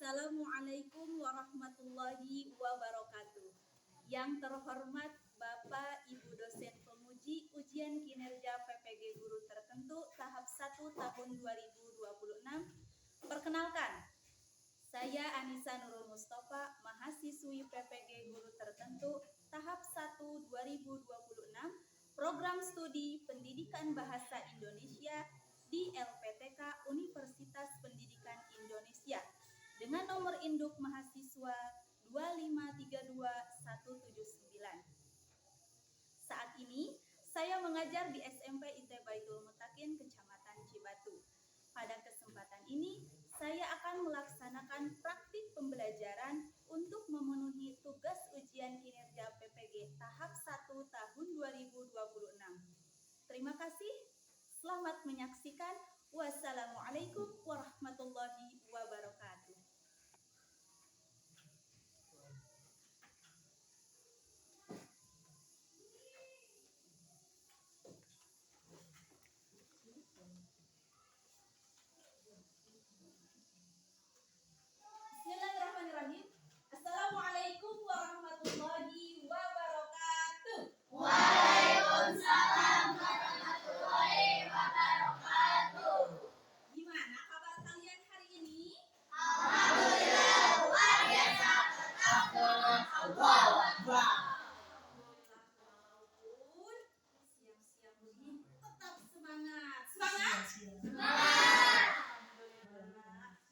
Assalamualaikum warahmatullahi wabarakatuh. Yang terhormat Bapak Ibu dosen pemuji ujian kinerja PPG Guru Tertentu tahap 1 tahun 2026. Perkenalkan, saya Anissa Nurul Mustafa, mahasiswi PPG Guru Tertentu tahap 1 2026, program studi Pendidikan Bahasa Indonesia di LPTK Universitas Pendidikan Indonesia dengan nomor induk mahasiswa 2532179. Saat ini saya mengajar di SMP IT Baitul Mutakin, Kecamatan Cibatu. Pada kesempatan ini saya akan melaksanakan praktik pembelajaran untuk memenuhi tugas ujian kinerja PPG tahap 1 tahun 2026. Terima kasih. Selamat menyaksikan. Wassalamualaikum warahmatullahi wabarakatuh. Bismillahirrahmanirrahim. Assalamualaikum warahmatullahi wabarakatuh. Waalaikumsalam warahmatullahi wabarakatuh. Gimana kabar kalian hari ini? Alhamdulillah luar biasa. Allahu Akbar. Walaupun siang-siang begini tetap semangat. Semangat? Semangat. Alhamdulillah.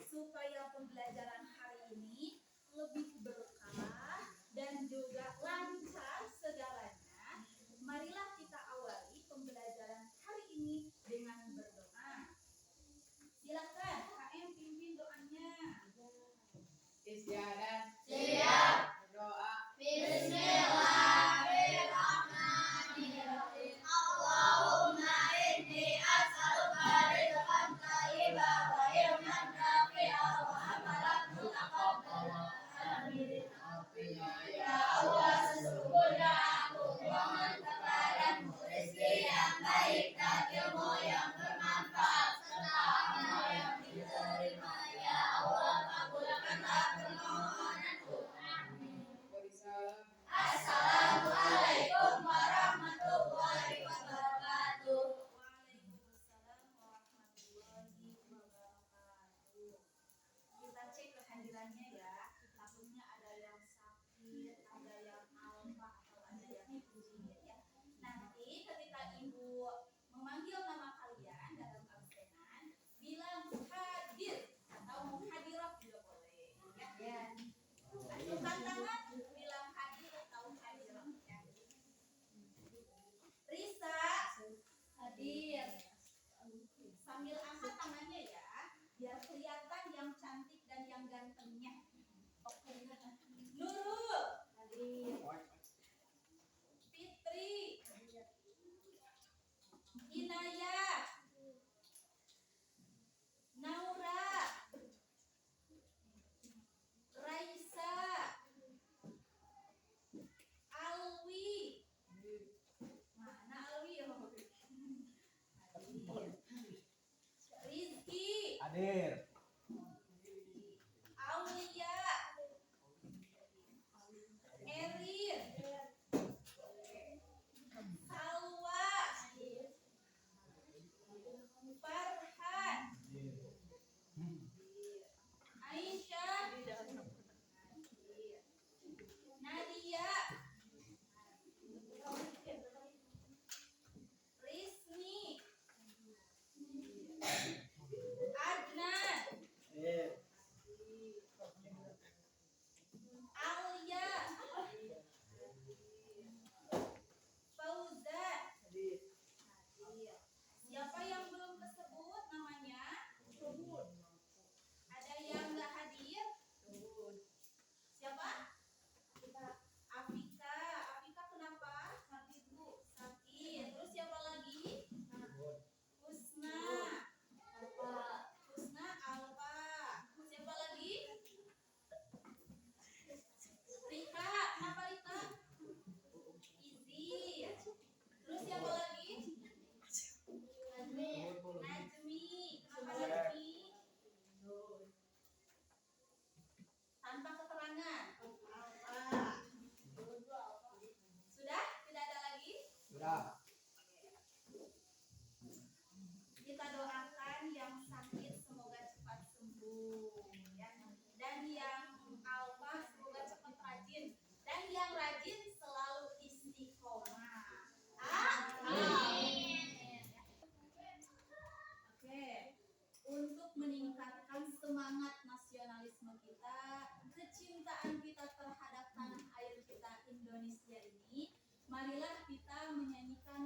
Supaya pembelajaran hari ini lebih berkah dan juga lancar segalanya, marilah kita awali pembelajaran hari ini dengan berdoa. Silakan KM pimpin doanya. Istiadat. Siap. Berdoa. Bismillahirrahmanirrahim. Allahumma inni as'aluka rizqan thayyiban wa ilman nafi'an wa amalan mutaqabbalan. Amin. Ya Allah, sesungguhnya aku mohon kepadamu rezeki yang baik dan ilmu yang bermanfaat serta amal yang diterima. Ya Allah, kabulkanlah permohonanku. Amin. Waalaikumsalam. Assalamualaikum warahmatullahi wabarakatuh. Waalaikumsalam warahmatullahi wabarakatuh. Kita cek kehadirannya ya. Takutnya ada yang sakit, ada yang alfa atau ada yang ujian ya. Nanti ketika Ibu memanggil nama kalian dalam absenan, bilang hadir atau muhadirah juga boleh ya. Angkat tangan, bilang hadir atau hadirah ya. Risa hadir. Sambil angkat tangannya ya, biar kelihatan yang cantik dan yang gantengnya. Oke. Nurul hadir. Fitri, Inayah, Naura, Raisa, Alwi. Mana Alwi ya? Hadir. Rizky, Hadir. Aulia, Erin, Salwa, Farhan, Aisyah, Nadia, Rizmi, Adnan, Sudah. Kita doakan yang sakit semoga cepat sembuh ya. Dan yang alfa semoga cepat rajin. Dan yang rajin selalu istiqomah. Amin. Oke. Untuk meningkatkan semangat nasionalisme kita, kecintaan kita terhadap tanah air kita Indonesia ini, marilah kita menyanyikan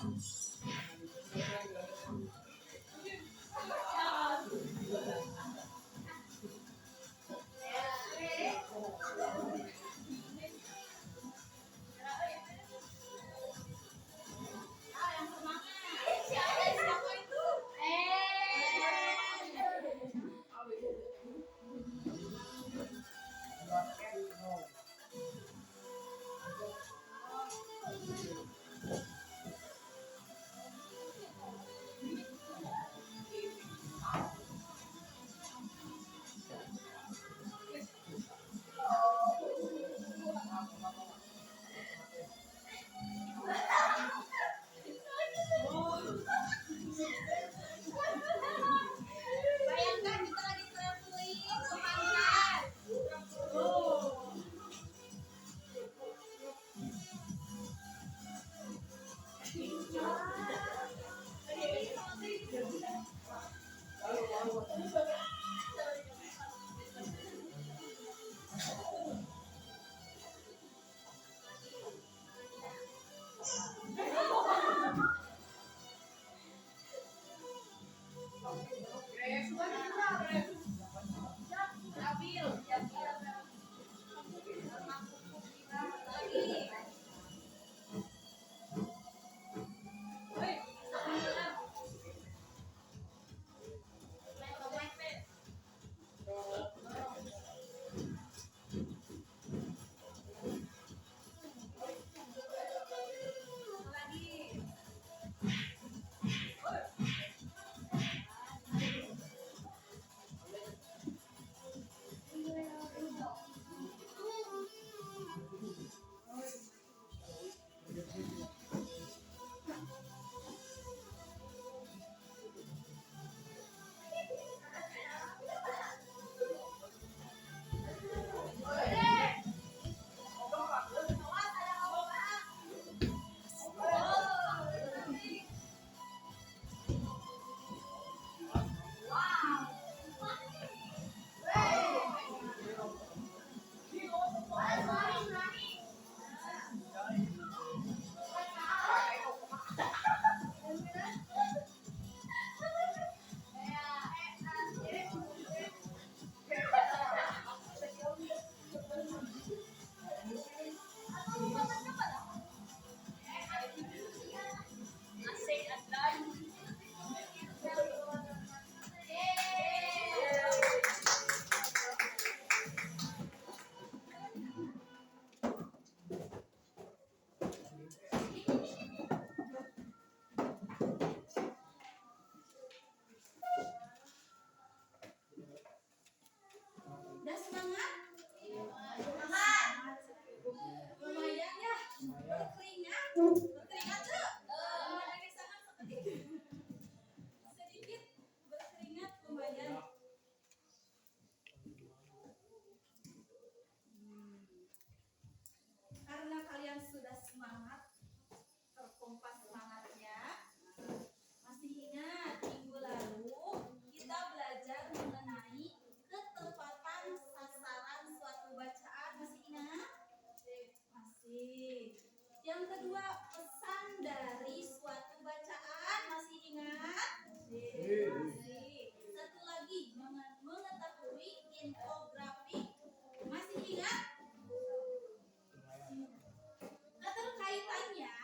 yang semangat. Siapa itu? Bayangkan kita lagi traveling ke pantai. Udah semangat? Semangat. Lumayan ya. Berkeringat. Berkeringat tuh. Dari sana sedikit berkeringat lumayan. Karena kalian sudah semangat, terpompa semangatnya. Masih ingat minggu lalu kita belajar mengenai ketepatan sasaran suatu bacaan. Masih ingat? Masih. Yang kedua, pesan dari suatu bacaan. Masih ingat? Masih. Satu lagi, mengetahui infografik. Masih ingat? Keterkaitannya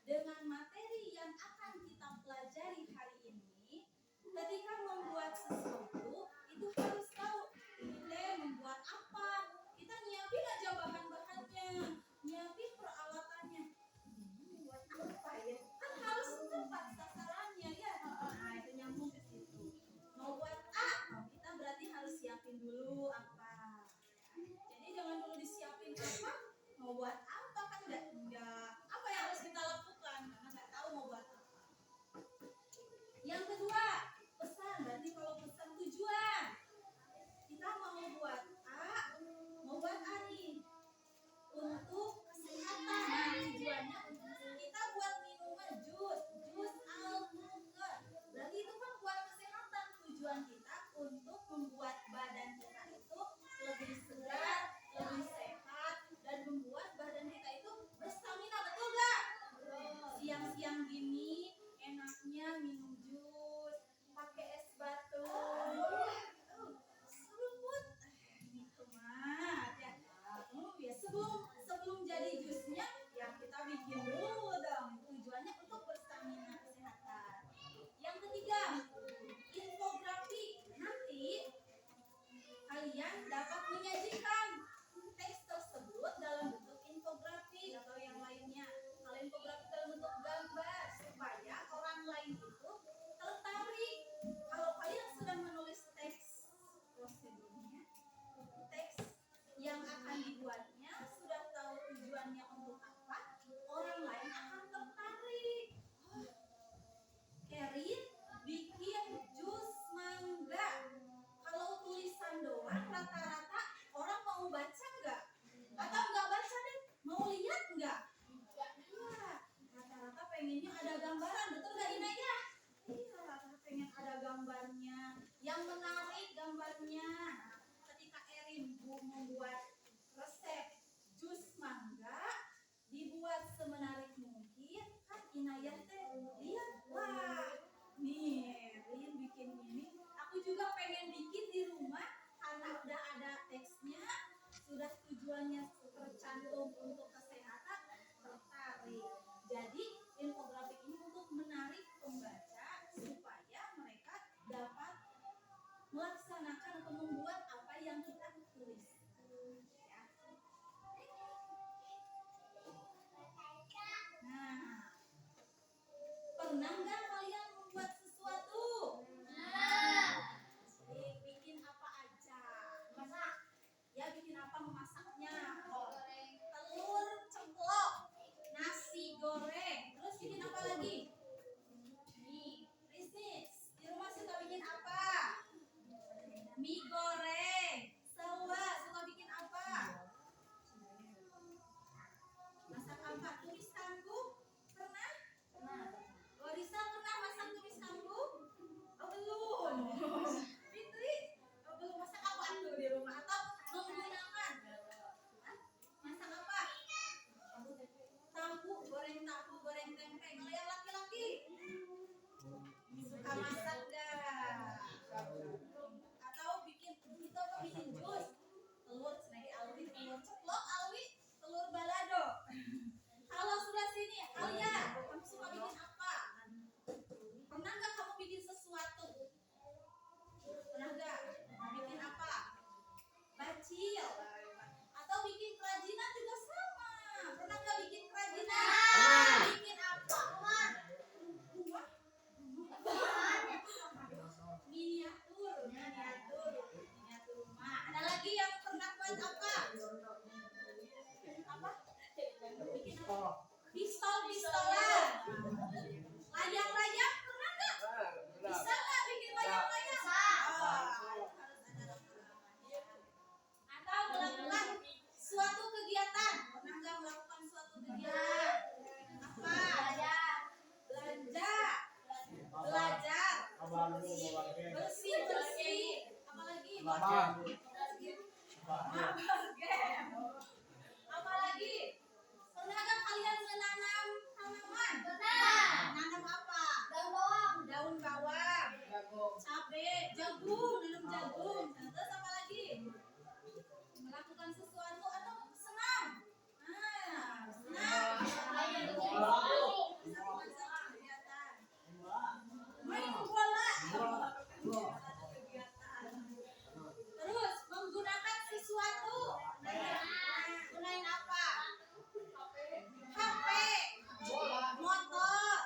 dengan materi yang akan kita pelajari hari ini, ketika membuat sesuatu itu harus tahu ini membuat apa. Kita nyiapin aja bahan-bahannya, nyiapin peralatannya. Buat apa ya? Kan harus tepat sasarannya ya. Nah, itu nyambung ke situ. Mau buat A, kita berarti harus siapin dulu apa. Jadi jangan dulu disiapin apa, mau buat apa kan enggak apa yang harus kita lakukan karena nggak tahu mau buat apa. Yang kedua, pesan. Berarti kalau pesan siang gini enaknya minum jus pakai es batu. Seruput. Gitu mah. Ya. Ya sebelum jadi jusnya ya kita bikin dulu dong. Tujuannya untuk berstamina kesehatan. Yang ketiga, infografik. Nanti kalian dapat menyajikan teks tersebut dalam bentuk infografik atau yang lainnya. Kalau infografik dalam bentuk gambar supaya orang lain itu tertarik. Kalau kalian sudah menulis teks prosedurnya, teks yang akan dibuatnya, sudah tahu tujuannya untuk apa, orang lain akan tertarik. Erin bikin jus mangga. Kalau tulisan doang rata-rata orang mau baca nggak? Atau nggak baca deh? Mau lihat nggak? Iya, rata-rata pengennya ada gambaran, betul nggak Inaya? Iya, rata-rata pengen ada gambarnya, yang menarik gambarnya. Ketika Erin membuat resep jus mangga, dibuat semenarik mungkin, kan Inayah teh lihat, wah, nih Erin bikin ini. Aku juga pengen bikin di rumah karena udah ada teksnya, sudah tujuannya tercantum untuk kesehatan, tertarik. Jadi infografik ini untuk menarik pembaca supaya mereka dapat melaksanakan atau membuat apa yang kita tulis. Ya. Nah, pernah nggak kalian membuat sesuatu? Bikin apa aja? Masak. Ya bikin apa memasaknya? Telur ceplok, nasi goreng. Terus bikin apa lagi? Mie. Risnis. Di rumah suka bikin apa? Mie goreng. Sewa suka bikin apa? Masak apa? Tumis kangkung? Pernah? Lorisa pernah masak tumis kangkung? Oh belum. Fitri? Oh belum. Masak apa tuh di rumah? Atau menggunakan? Hah? Masak apa? Tahu, goreng tempe. Kalau yang laki-laki suka masak gak? Atau bikin jus? Telur, senagi Alwi, telur ceplok, Alwi, telur balado. Kalau sudah sini, Alia, kamu suka bikin apa? Pernah nggak kamu bikin sesuatu? Pernah nggak? Bikin apa? Bacil. Atau bikin kerajinan juga sama. Pernah nggak bikin kerajinan? Bikin apa? Rumah? Miniatur rumah. Ada lagi yang pernah buat apa? Apa? Bikin apa? Pistolan. Layang-layang pernah nggak? Bisa nggak bikin layang-layang? Atau melakukan suatu kegiatan. Pernah nggak melakukan suatu kegiatan? Apa? Belajar. Bersih. Apalagi? Mabar game. Apalagi? Pernah nggak kalian menanam tanaman? Pernah. Nanam apa? Daun bawang. Cabai, jagung, nanam jagung. Terus apa lagi? Melakukan sesuatu atau senam. Senam. Kegiatan. Main bola. Terus menggunakan sesuatu. Gunain apa? HP, motor,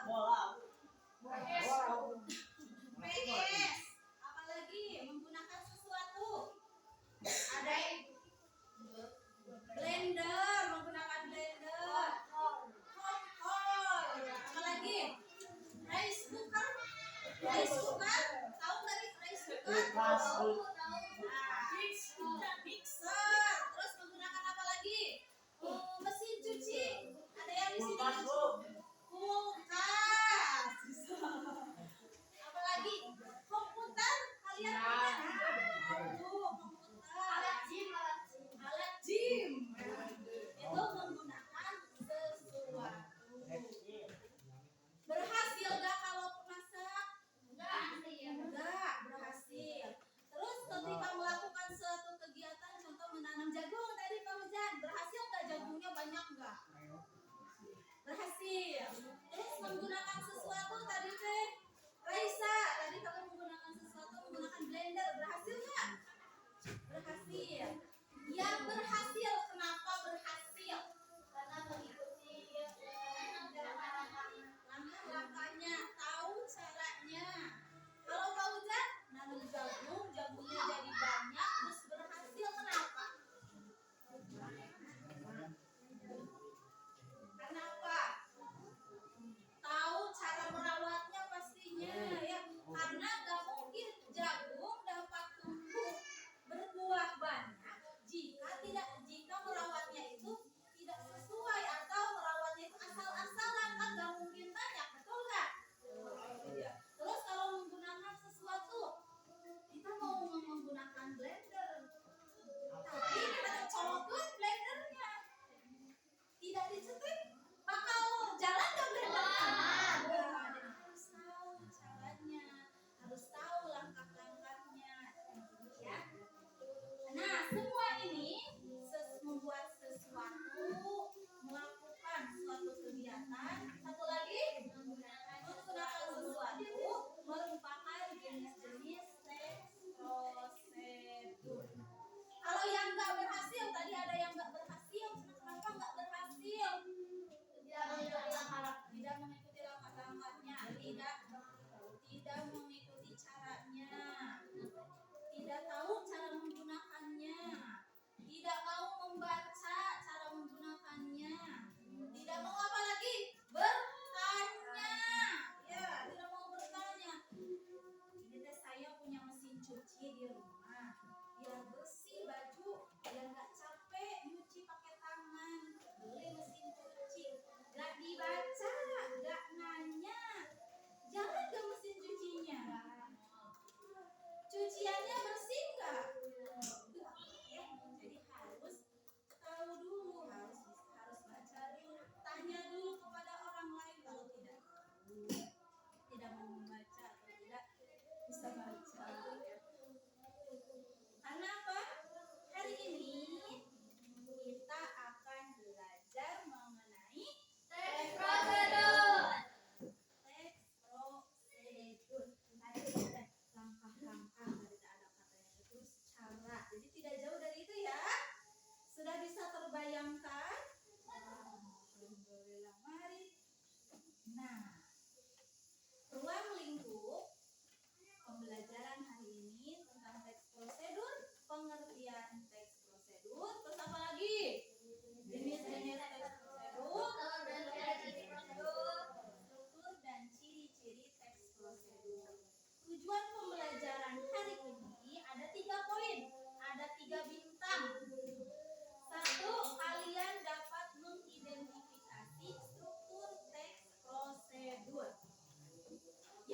PS, apalagi menggunakan sesuatu. Ada blender, menggunakan blender, kompor, apalagi rice cooker, tahu nggak rice cooker? Mixer, terus menggunakan apa lagi? Mesin cuci, ada yang di sini? Kulkas. Apalagi komputer, kalian komputer. Alat gym. Itu menggunakan sesuatu.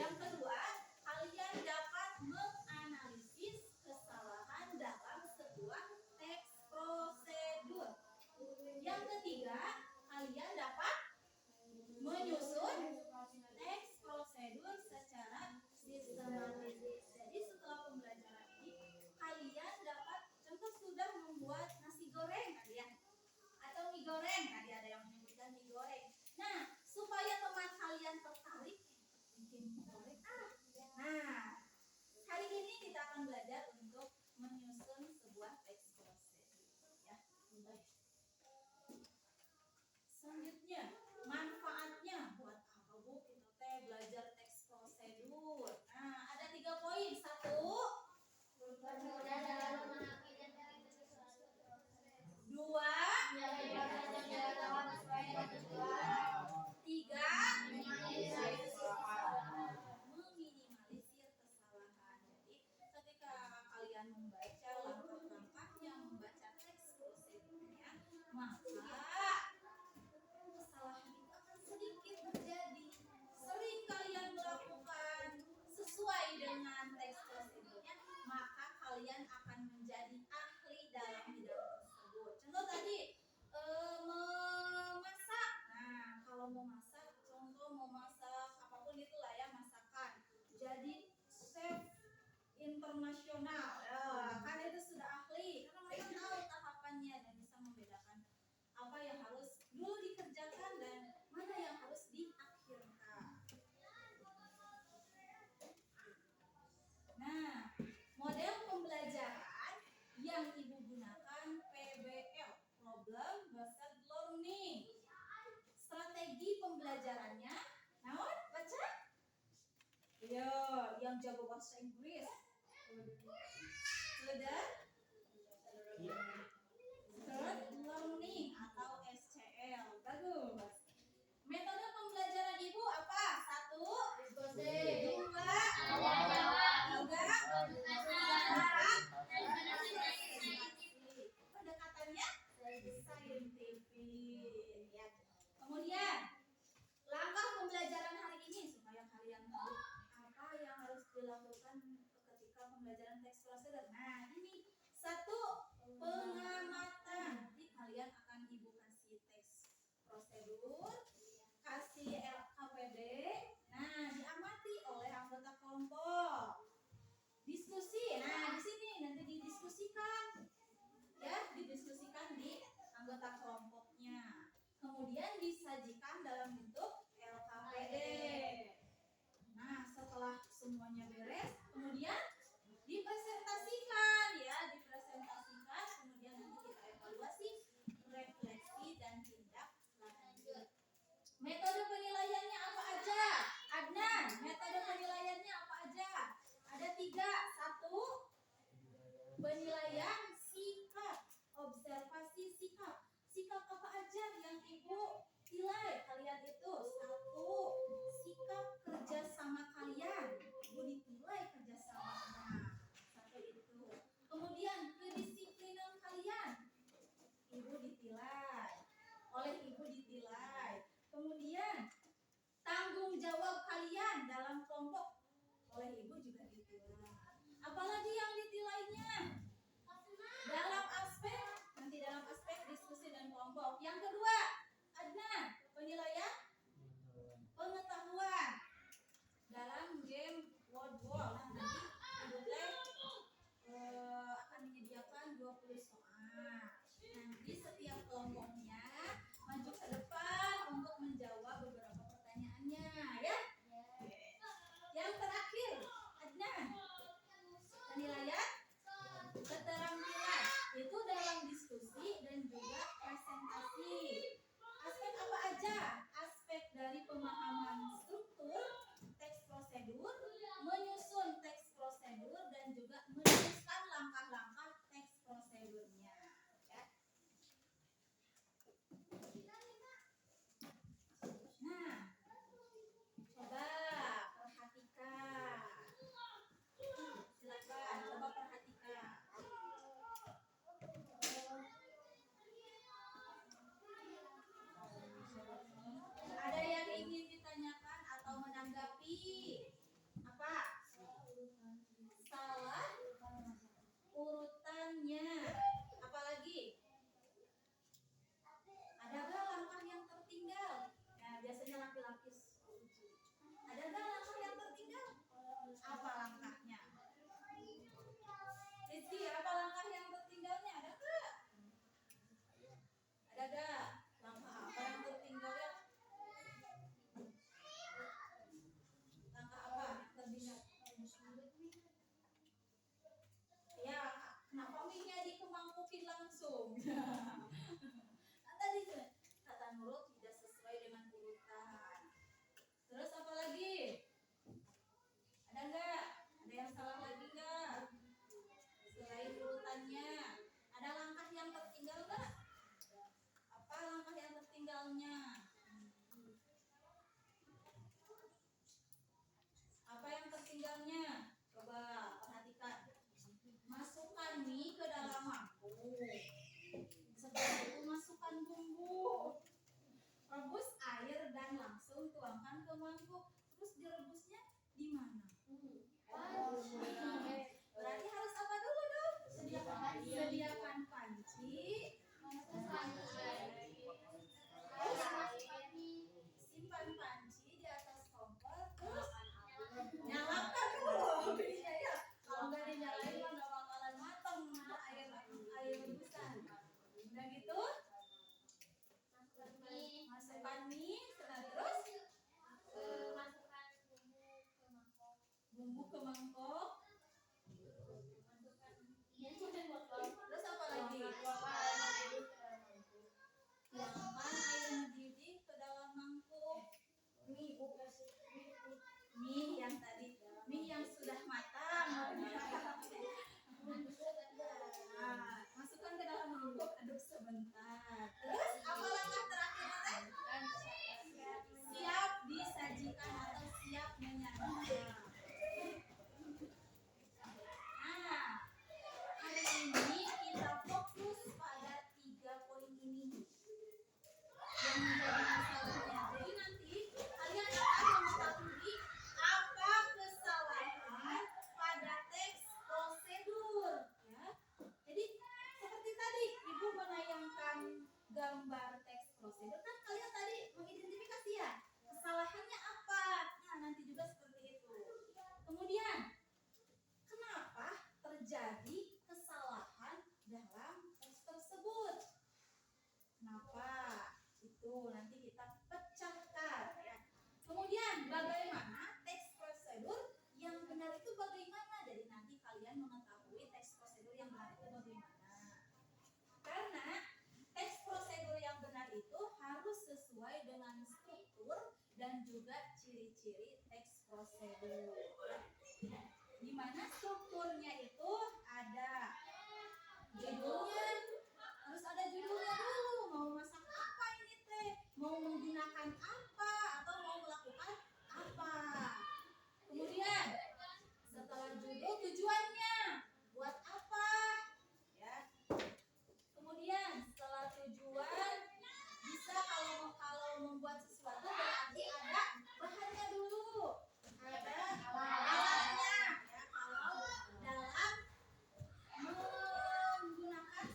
Yang kedua, kalian dapat menganalisis kesalahan dalam sebuah teks prosedur. Yang ketiga, kalian dapat menyusun teks prosedur secara sistematis. Jadi setelah pembelajaran ini, kalian dapat contoh sudah membuat nasi goreng tadi ya, atau mie goreng tadi ada yang menyebutkan mie goreng. Nah, supaya teman kalian tertarik bikin mie goreng. Nah, hari ini kita akan belajar untuk menyusun sebuah teks prosedur ya. Selanjutnya, manfaatnya buat apa Bu kita teh belajar teks prosedur? Nah, ada 3 poin. 1, Bermudah dalam mengerti dan mengikuti suatu proses. 2, Dalam sesuai tujuan. 3, Meminimalisir kesalahan. meminimalisir kesalahan. Jadi, ketika kalian membaca langkah-langkahnya, membaca teks prosedurnya, maka kesalahan itu akan sedikit terjadi. Sering kalian melakukan sesuai dengan teks prosedurnya, maka kalian akan menjadi ahli dalam bidang tersebut. Contoh tadi memasak. Nah, kalau mau masak, contoh mau masak apapun itulah ya, masakan. Jadi chef internasional. Ya, kan itu sudah ahli karena mereka tahu tahapannya dan bisa membedakan apa yang harus dulu dikerjakan dan mana yang harus diakhirkan. Nah, model pembelajaran yang Ibu gunakan PBL, Problem Based Learning. Strategi pembelajarannya, naon? Baca? Yo, yang jago bahasa Inggris. Sudah? Start Learning atau SCL. Bagus. Metode pembelajaran Ibu apa? 1, Diskusi. 2, Jawab. 3, pendekatannya saintifik ya. Kemudian langkah pembelajaran hari ini supaya kalian tahu apa yang harus dilakukan ketika pembelajaran teks prosedur. Nah, ini 1, pengamatan. Jadi kalian akan Ibu kasih teks prosedur, kasih LKPD. Nah, diamati oleh anggota kelompok. Diskusi. Nah, di sini nanti didiskusikan. Ya, didiskusikan di anggota kelompoknya. Kemudian disajikan dalam bentuk LKPD. Nah, setelah semuanya beres, kemudian dipresentasikan ya, dipresentasikan. Kemudian nanti kita evaluasi, refleksi dan tindak lanjut. Metode penilaiannya apa aja? Adnan, metode penilaiannya apa aja? Ada 3. 1, penilaian sikap, observasi sikap. Sikap apa aja yang Ibu nilai kalian itu? 1, sikap kerjasama kalian. Ibu dinilai kerjasamanya. 1 itu. Kemudian kedisiplinan kalian. Ibu dinilai. Oleh Ibu dinilai. Kemudian tanggung jawab kalian dalam kelompok. Oleh Ibu juga dinilai. Apalagi yang dinilainya? Dalam aspek diskusi dan kelompok. Yang kedua, Adnan, penilaian pengetahuan dalam game World War. Nah, nanti Ibu akan menyediakan 20 soal. Nanti setiap kelompoknya maju ke depan untuk menjawab beberapa pertanyaannya, ya. Yang terakhir, Adnan, Ada gak langkah apa yang tertinggal ya? Langkah apa yang tertinggal? Ya, kenapa mie-nya dikemangkukin langsung? Nah, tadi tuh kata Nurul tidak sesuai dengan urutan. Terus apa lagi? Ada nggak? Ada yang salah lagi nggak? Selain urutannya, ada langkah yang tertinggal nggak? Apa langkah yang tertinggalnya? Apa yang tertinggalnya? Coba perhatikan. Masukkan mie ke dalam mangkuk. Setelah itu masukkan bumbu. Rebus air dan langsung tuangkan ke mangkuk. Terus direbusnya di mana? Berarti harus apa dulu dong? Sediakan panci. Simpan panci di atas kompor. Terus nyalakan dulu. Bisa ya? Kalau nggak dinyalain mah nggak bakalan matang air rebusan. Udah gitu? Masukkan mie. Terus bumbu ke mangkok. Terus apa lagi? Tuangkan air mendidih ke dalam mangkuk. Mie yang tadi, mie yang sudah matang. Nah, masukkan ke dalam mangkuk, aduk sebentar. Terus apa langkah terakhir? Siap disajikan atau siap menyantap. Nah, hari ini kita fokus pada 3 poin ini yang menjadi masalahnya. Jadi nanti kalian akan mengetahui apa kesalahan pada teks prosedur, ya. Jadi seperti tadi Ibu menayangkan gambar teks prosedur, kan kalian tadi mengidentifikasi ya kesalahannya apa. Nah, nanti juga seperti itu. Kemudian kenapa terjadi kesalahan dalam teks tersebut? Kenapa? Itu nanti kita pecahkan ya. Kemudian bagaimana teks prosedur yang benar itu bagaimana? Jadi nanti kalian mengetahui teks prosedur yang benar itu bagaimana. Karena teks prosedur yang benar itu harus sesuai dengan struktur dan juga ciri-ciri teks prosedur. Di mana strukturnya itu ada judulnya, harus ada judulnya dulu. Mau masak apa ini teh? Mau menggunakan apa atau mau melakukan apa? Kemudian setelah judul, tujuannya buat apa? Ya. Kemudian setelah tujuan, bisa kalau membuat sesuatu berarti ada bahannya dulu. Ada alatnya, ya. Kalau dalam menggunakan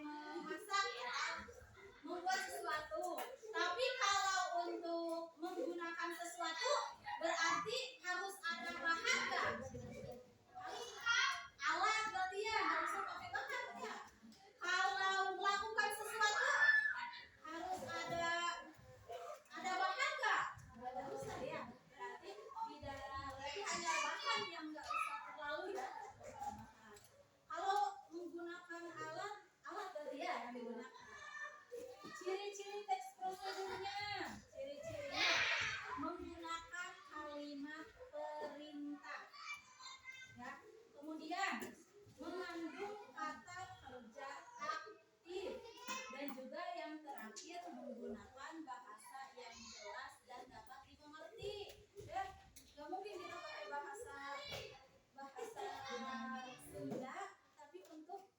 memasak atau membuat sesuatu. Tapi kalau untuk menggunakan sesuatu berarti harus ada bahan nggak? Harus alat berarti ya, nggak usah pakai bahan ya. Kalau melakukan sesuatu harus ada bahan nggak? Nggak usah ya. Berarti hanya bahan yang nggak usah terlalu ya. Kalau menggunakan alat berarti ya yang digunakan. Ciri-ciri teks prosedurnya, ciri-cirinya menggunakan kalimat perintah, ya. Kemudian mengandung kata kerja aktif dan juga yang terakhir menggunakan bahasa yang jelas dan dapat dimengerti. Ya, nggak mungkin kita pakai bahasa Sunda, tapi untuk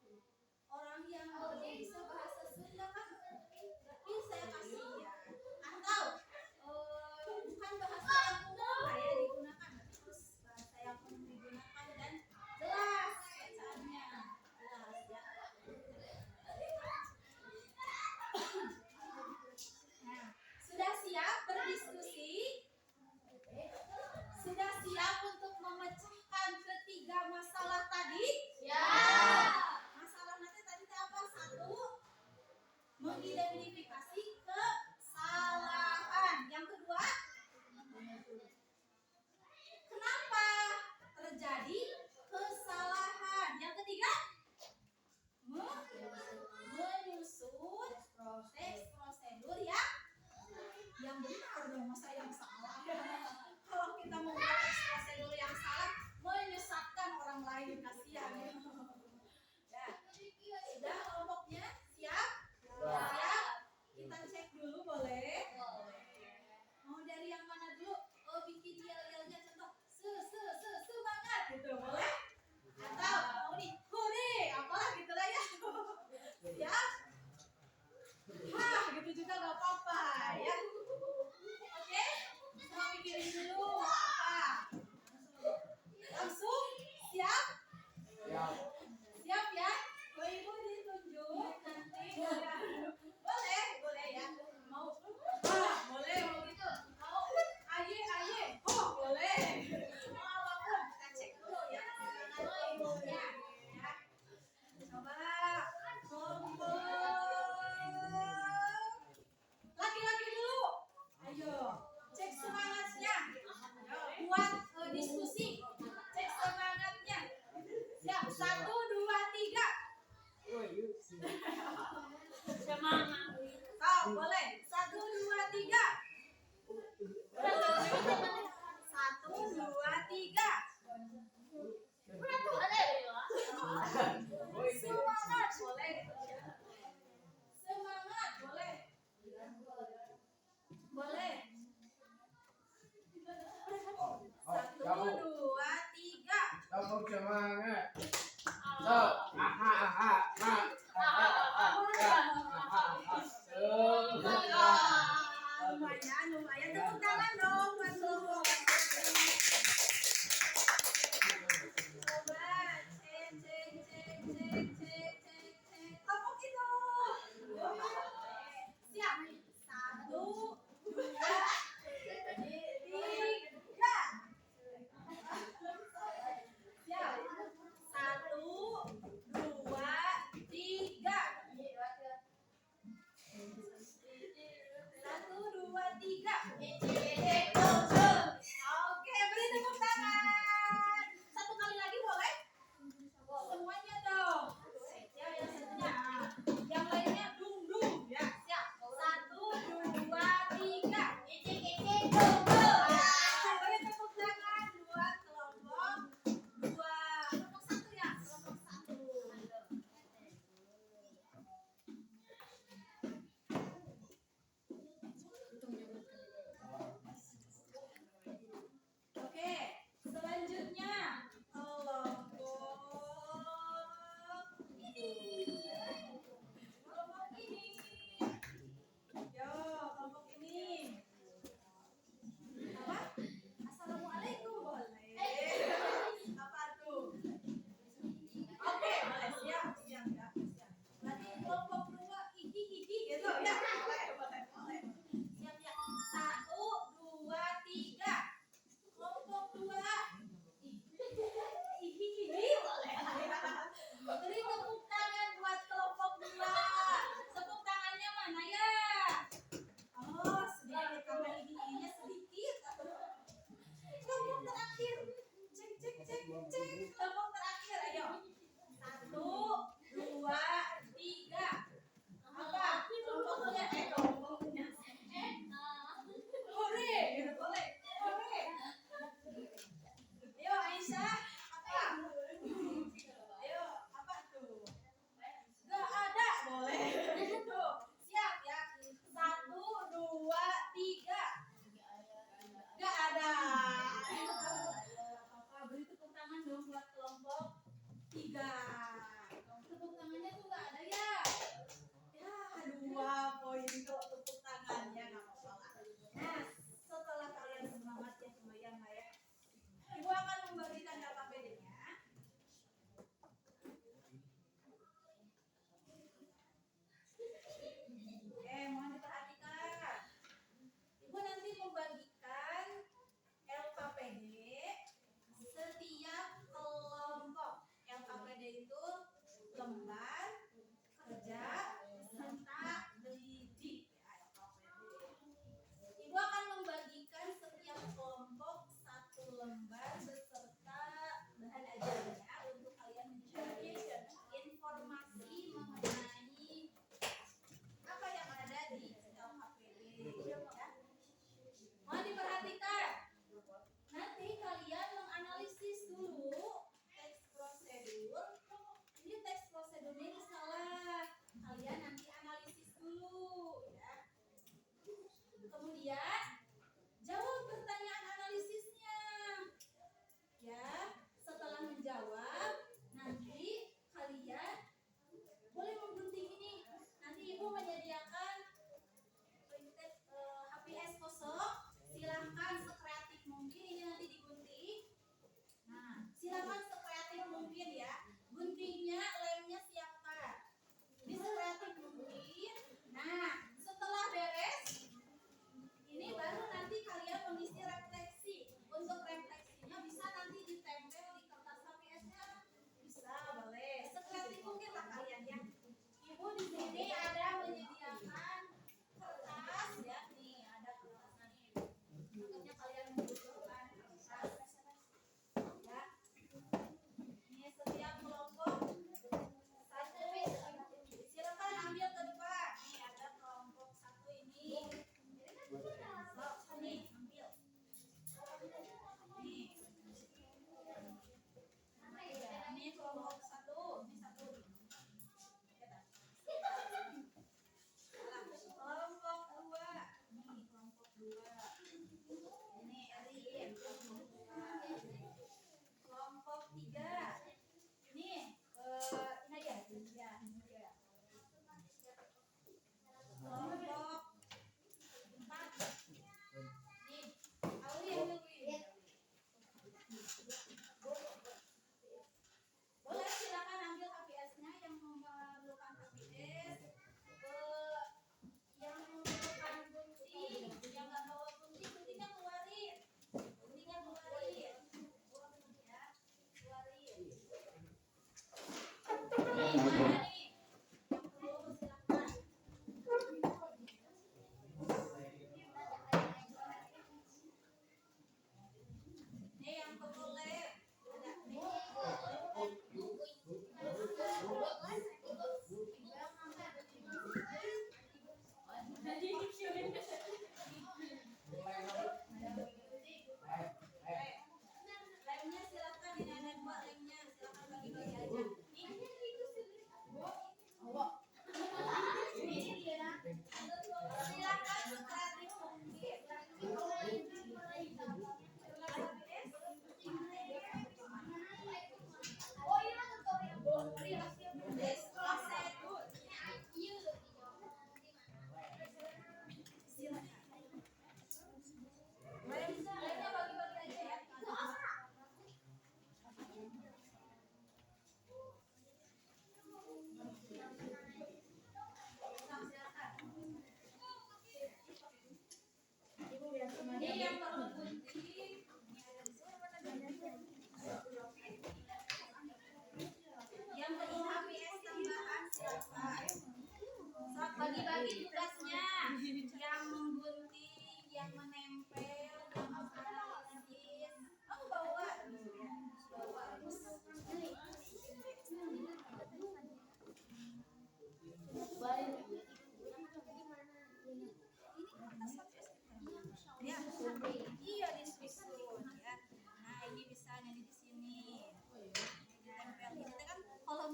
orang yang belum bisa bahasa Sunda kan berarti saya kasihan. Atau bukan bahasa yang umum ya digunakan, tapi harus bahasa yang umum digunakan dan jelas bacaannya, jelas ya. Nah, sudah siap berdiskusi? Sudah siap untuk memecahkan ketiga masalah tadi? Ya. Masalah nanti tadi apa? 1, mengidentifikasi buat diskusi. Cek semangatnya. Siap, 1, 2, 3. Semangat. Kau boleh. 1, 2, 3. 1, 2, 3. Semangat boleh. Semangat boleh. Boleh. 1, 2, 3. Kamu semangat. So, aha, aha, aha, aha, Lumayan, lumayan. Tepuk tangan dong buat Lulu. Coba cek, cek, cek, cek, cek, cek, cek. Tepuk itu. Siap. 1, 2, 3. Siap.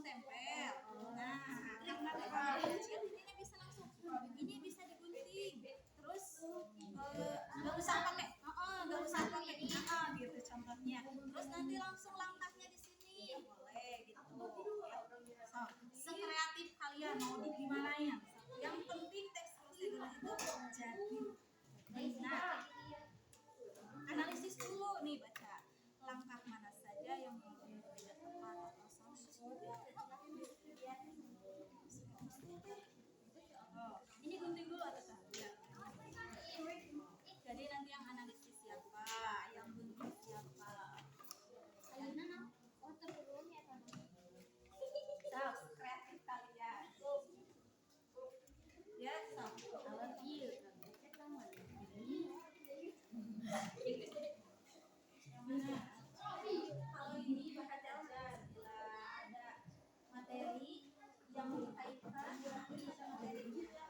tempel. Nah, karena kecil ininya bisa langsung. Ini bisa digunting. Terus nggak usah pakai, nggak usah pakai gitu contohnya. Terus nanti langsung langkahnya di sini, boleh gitu. So, sekreatif kalian mau di gimana ya? Yang penting teks prosedur itu jadi. Nah, analisis dulu nih, baca langkah mana saja yang mungkin tidak tepat atau salah. Ini gunting dulu atau tidak? Jadi nanti yang analisis siapa, yang gunting siapa? So, kreatif kalian. Ya, so. Yang mana? Kalau ini bahan dasar, bila ada materi yang berkaitan dengan materi kita,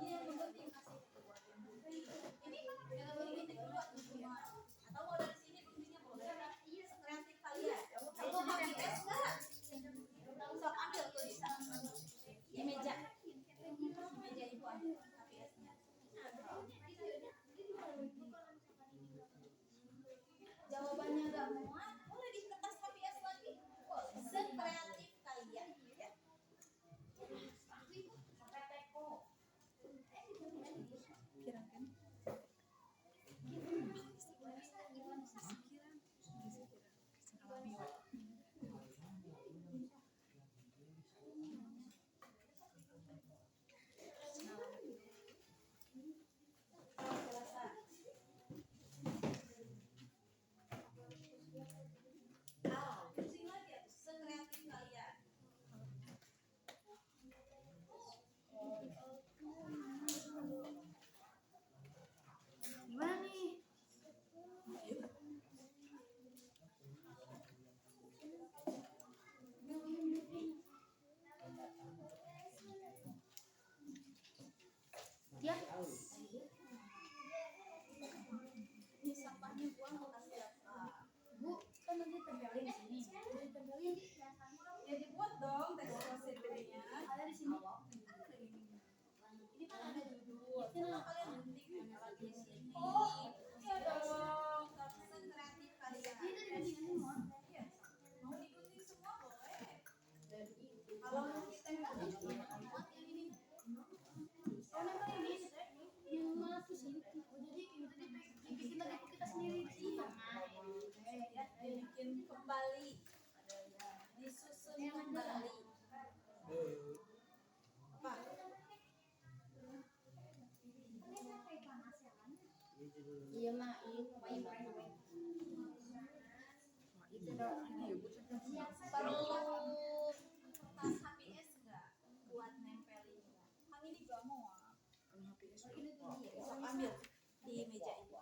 ini yang penting kasih. Ini yang penting kedua semua. Atau mau dari sini guntingnya boleh. Kreatif kalian. Kalau HBS enggak? Sok ambil tuh di sana di meja. Di meja ibu ambil HBS-nya. Jawabannya nggak muat, boleh di kertas HBS lagi. Sekreatif kalian, ya. Kirakan. Pusing lagi ya, sekreatif kalian. Gimana nih? Ya. Ini sampahnya buang ke kasih apa? Bu, kan nanti tempelin di sini. Ditempelin ya dibuat dong teks prosedurnya. Ada di sini. Ini kan ada judul. Kenapa kalian gunting lagi di sini? Oh, iya dong. Tapi kreatif kalian. Ini digunting semua. Iya. Mau digunting semua boleh. Kalau mau ditempel buat yang ini. Oh, nempel ini. Yang mana tuh sini? Jadi dibikin lagi kita sendiri. Ya, dibikin kembali. Disusun kembali. Apa? Iya mak, ini perlu kertas HPS nggak buat nempelinnya? Kan ini gak mau. Sok ambil di meja ini.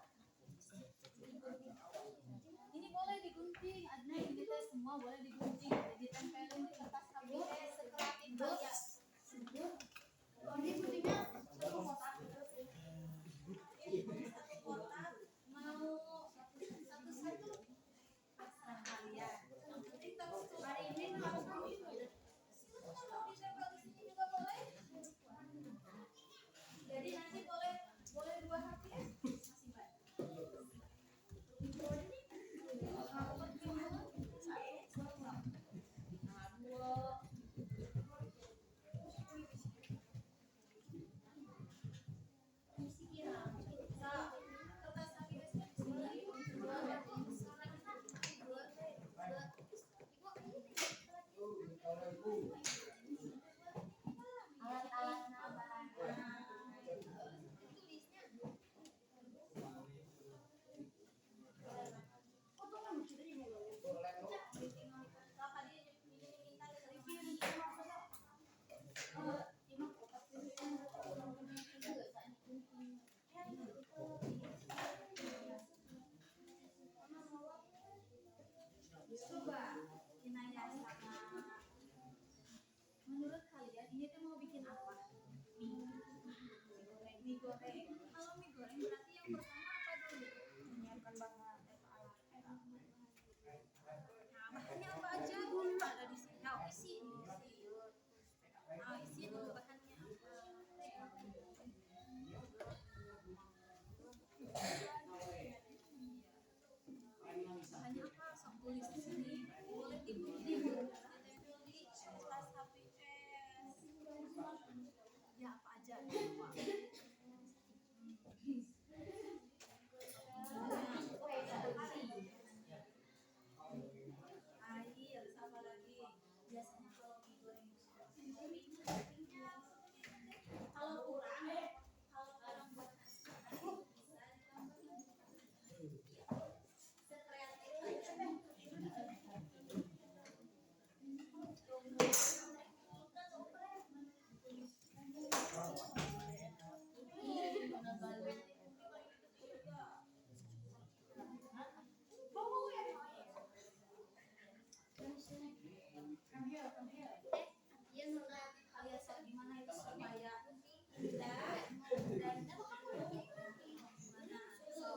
Ini boleh digunting, Adna ini teh semua boleh digunting, ditempelin di kertas HPS sekreatif kalian. Ini guntingnya satu kotak. Satu kotak mau satu-satu pasrah kalian. Yang penting terus hari ini harus begitu. Kalau ditempel di sini juga boleh. Jadi nanti boleh 2 HPS masih banyak. Coba Inaya sama menurut kalian ini tuh mau bikin apa? Mie goreng. Kalau mie goreng berarti yang pertama apa dulu? Menyiapkan bahan alat. Nah, bahannya apa aja? sukanya apa? Sok tulis di sini. Boleh ditempel di tas HP S. Ya apa aja gitu Pak. Air sama lagi. Biasanya kalau digoreng kalau kurang, kalau orang buat nasi bisa ditambahkan sekreatif aja. Biasa gimana itu supaya dan gimana so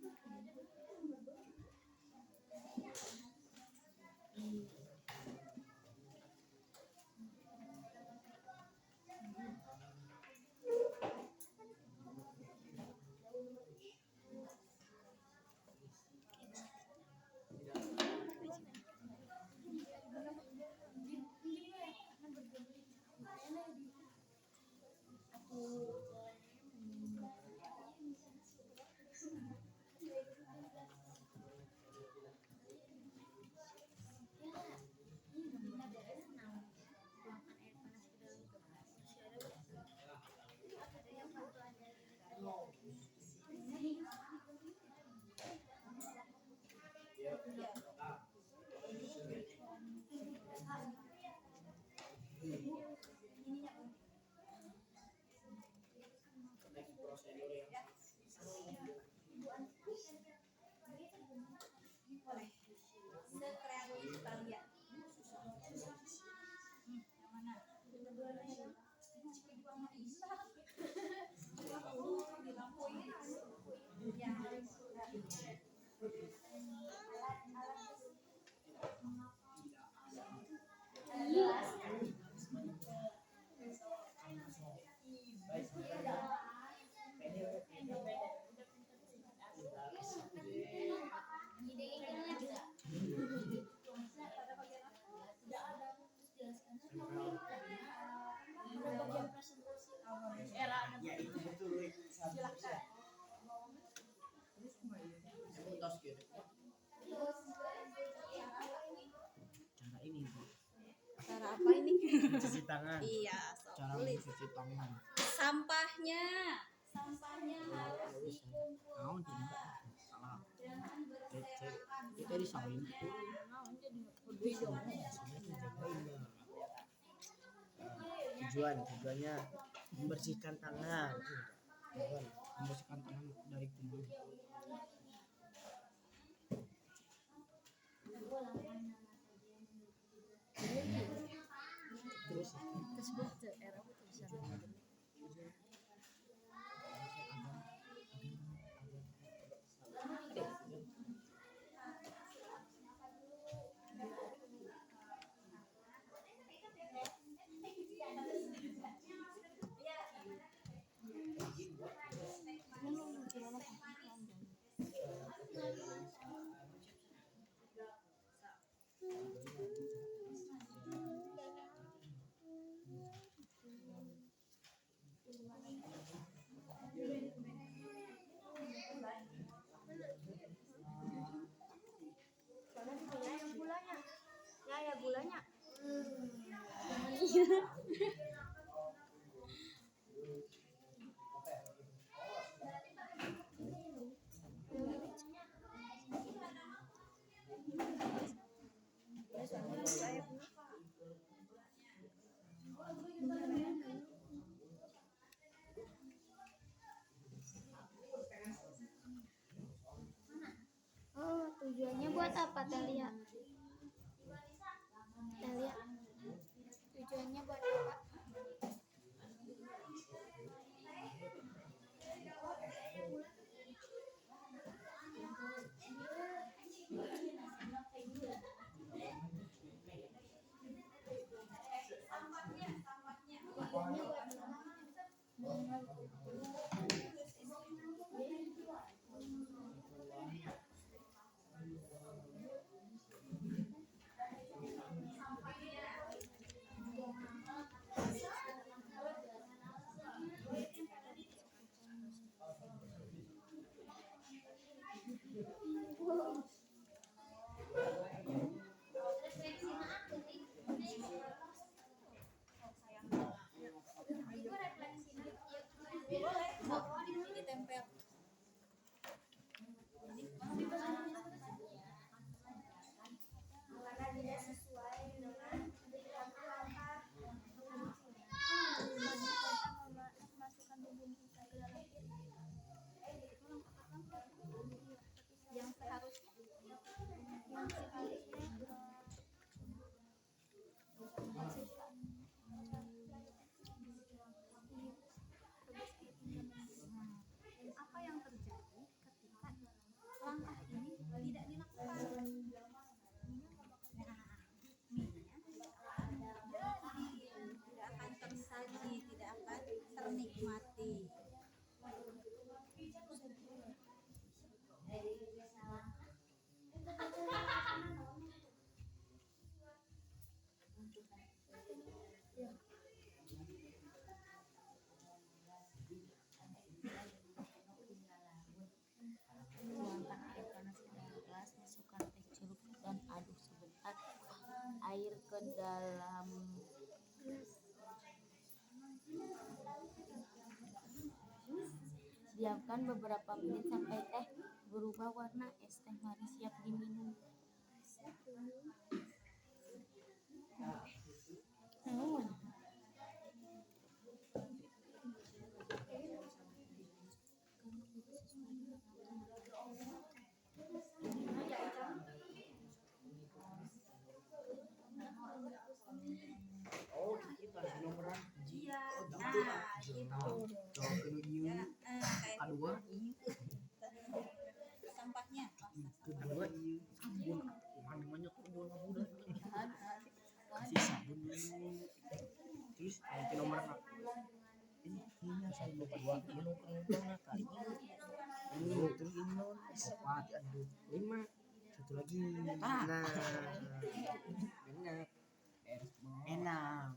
Next prosedur yang Boleh. Sekreatif kalian. Yang mana? ya itu betul. Silakan. Tos gitu. Cara ini Bu. Cara apa ini? Cuci tangan. Iya, Cara mencuci tangan. Sampahnya harus Naon dikumpulkan. tidak salah. Jangan Cek. berserakan Kita disamping. sampahnya. Tujuannya membersihkan tangan. Membersihkan tangan dari kuman. Terus Oh, tujuannya buat apa, Telia? Telia, tujuannya buat apa? Tujuannya buat apa? dalam diamkan beberapa menit sampai teh berubah warna. Es teh manis siap diminum. Naon? Oh kita nomoran Iya. oh Nah, gitu. jawab ini Ya, kayak kedua sampahnya. kedua sabun mana banyak kedua udah kasih sabun dulu terus yang nomor ini saya lupa dua ini nomor kali ini terus ini non empat aduh lima satu lagi nah benar enam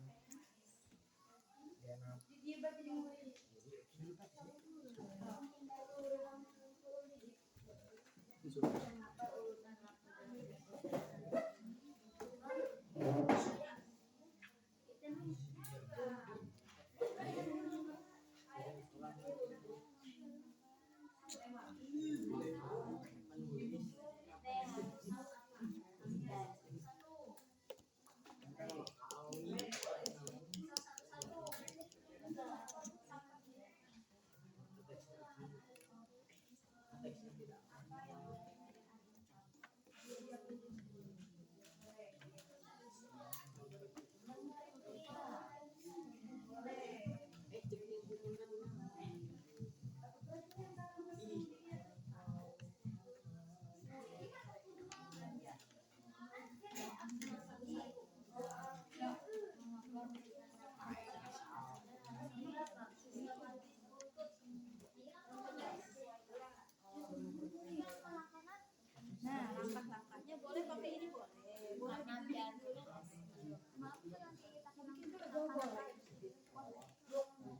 Nah, langkah-langkahnya boleh pakai ini boleh. Boleh biar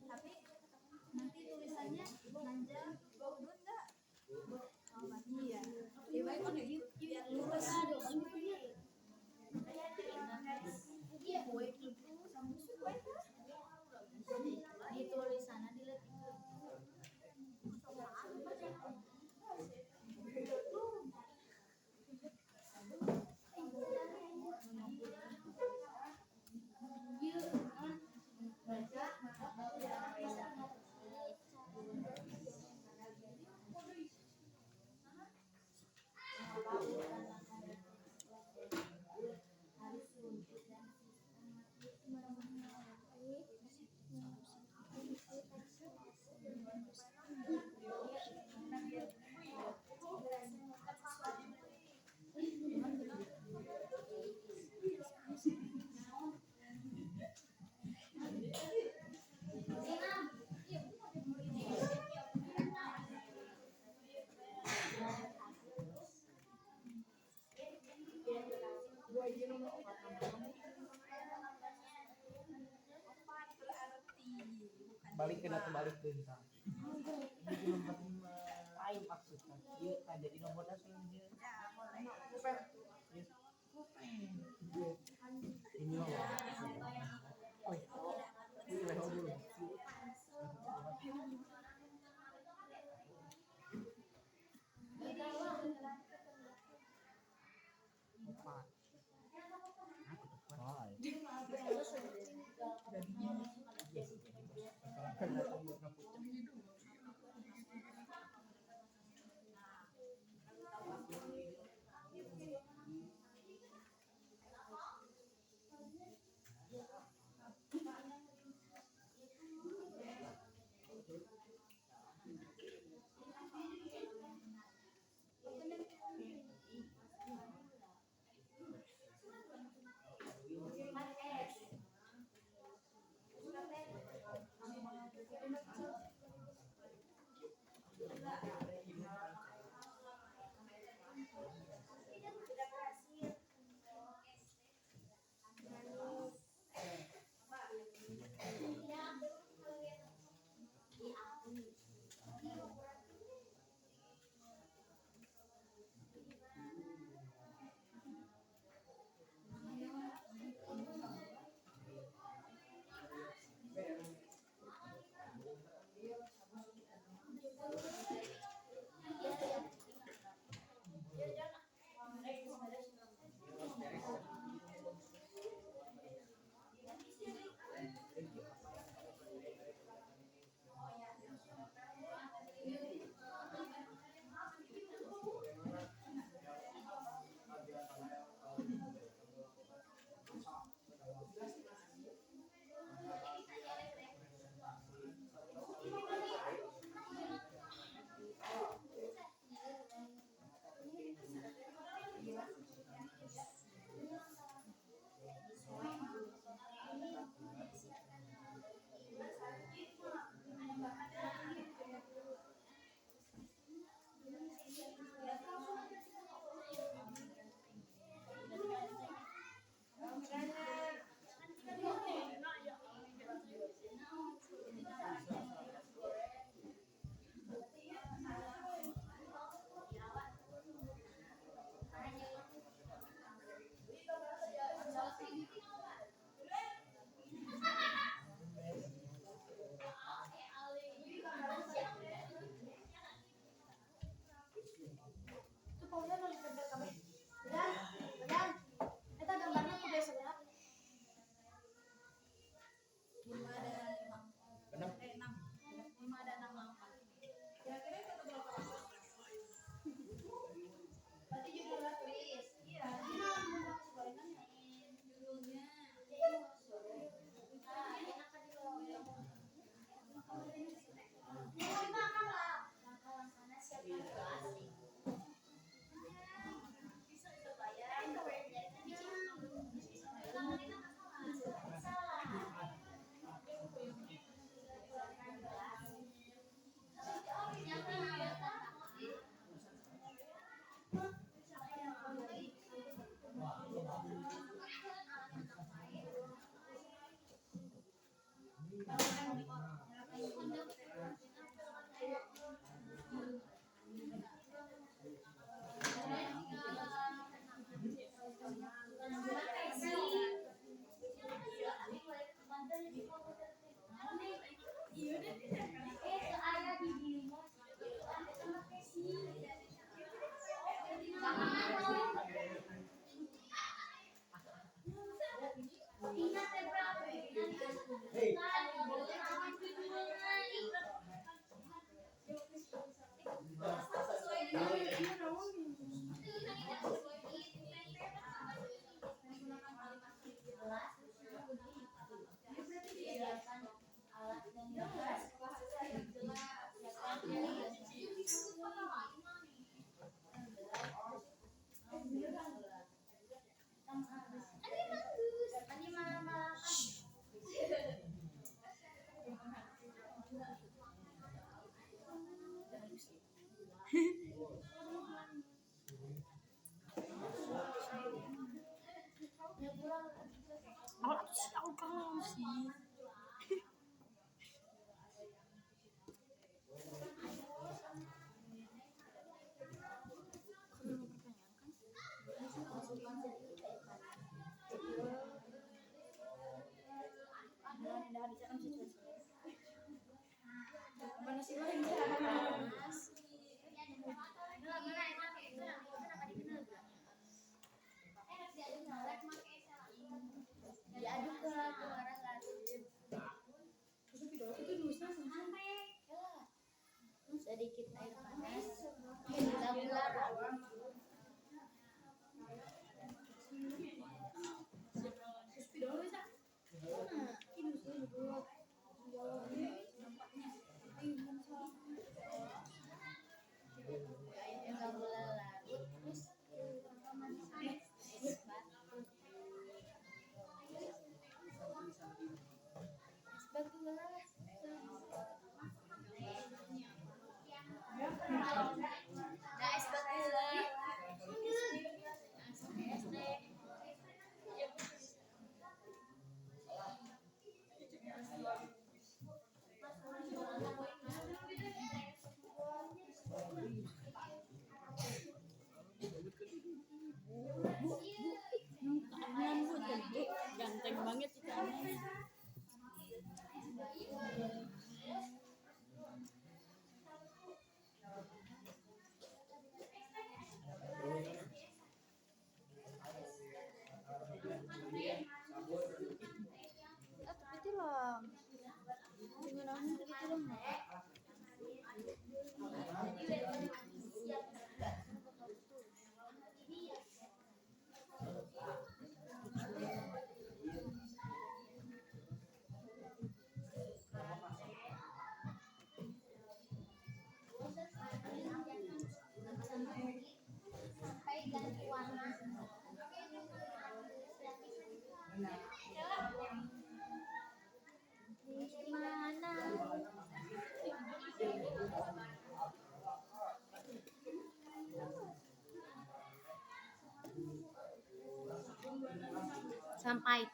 tapi nanti tulisannya manja baudun enggak? Iya. Lebih baik pakai itu biar lurus. Di tulisannya diletik. balik ke balik ke kita jadi nomor 5 lain maksudnya dia ada di nomor nasional dia ini loh ini level dulu empat aku Sedikit air panas, kita belerang. Ganteng banget ikannya. Itu loh. Dengan aku gitu loh. Sampai ganti warna. Di mana? Sampai.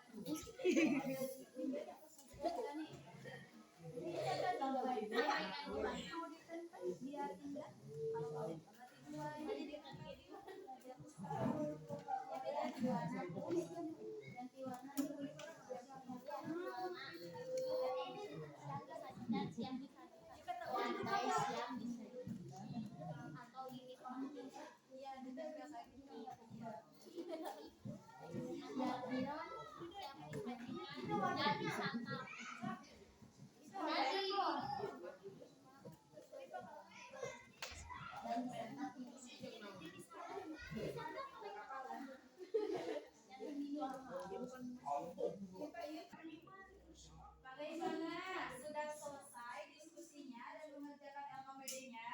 Bagaimana? Sudah selesai diskusinya dan mengerjakan LKPD-nya?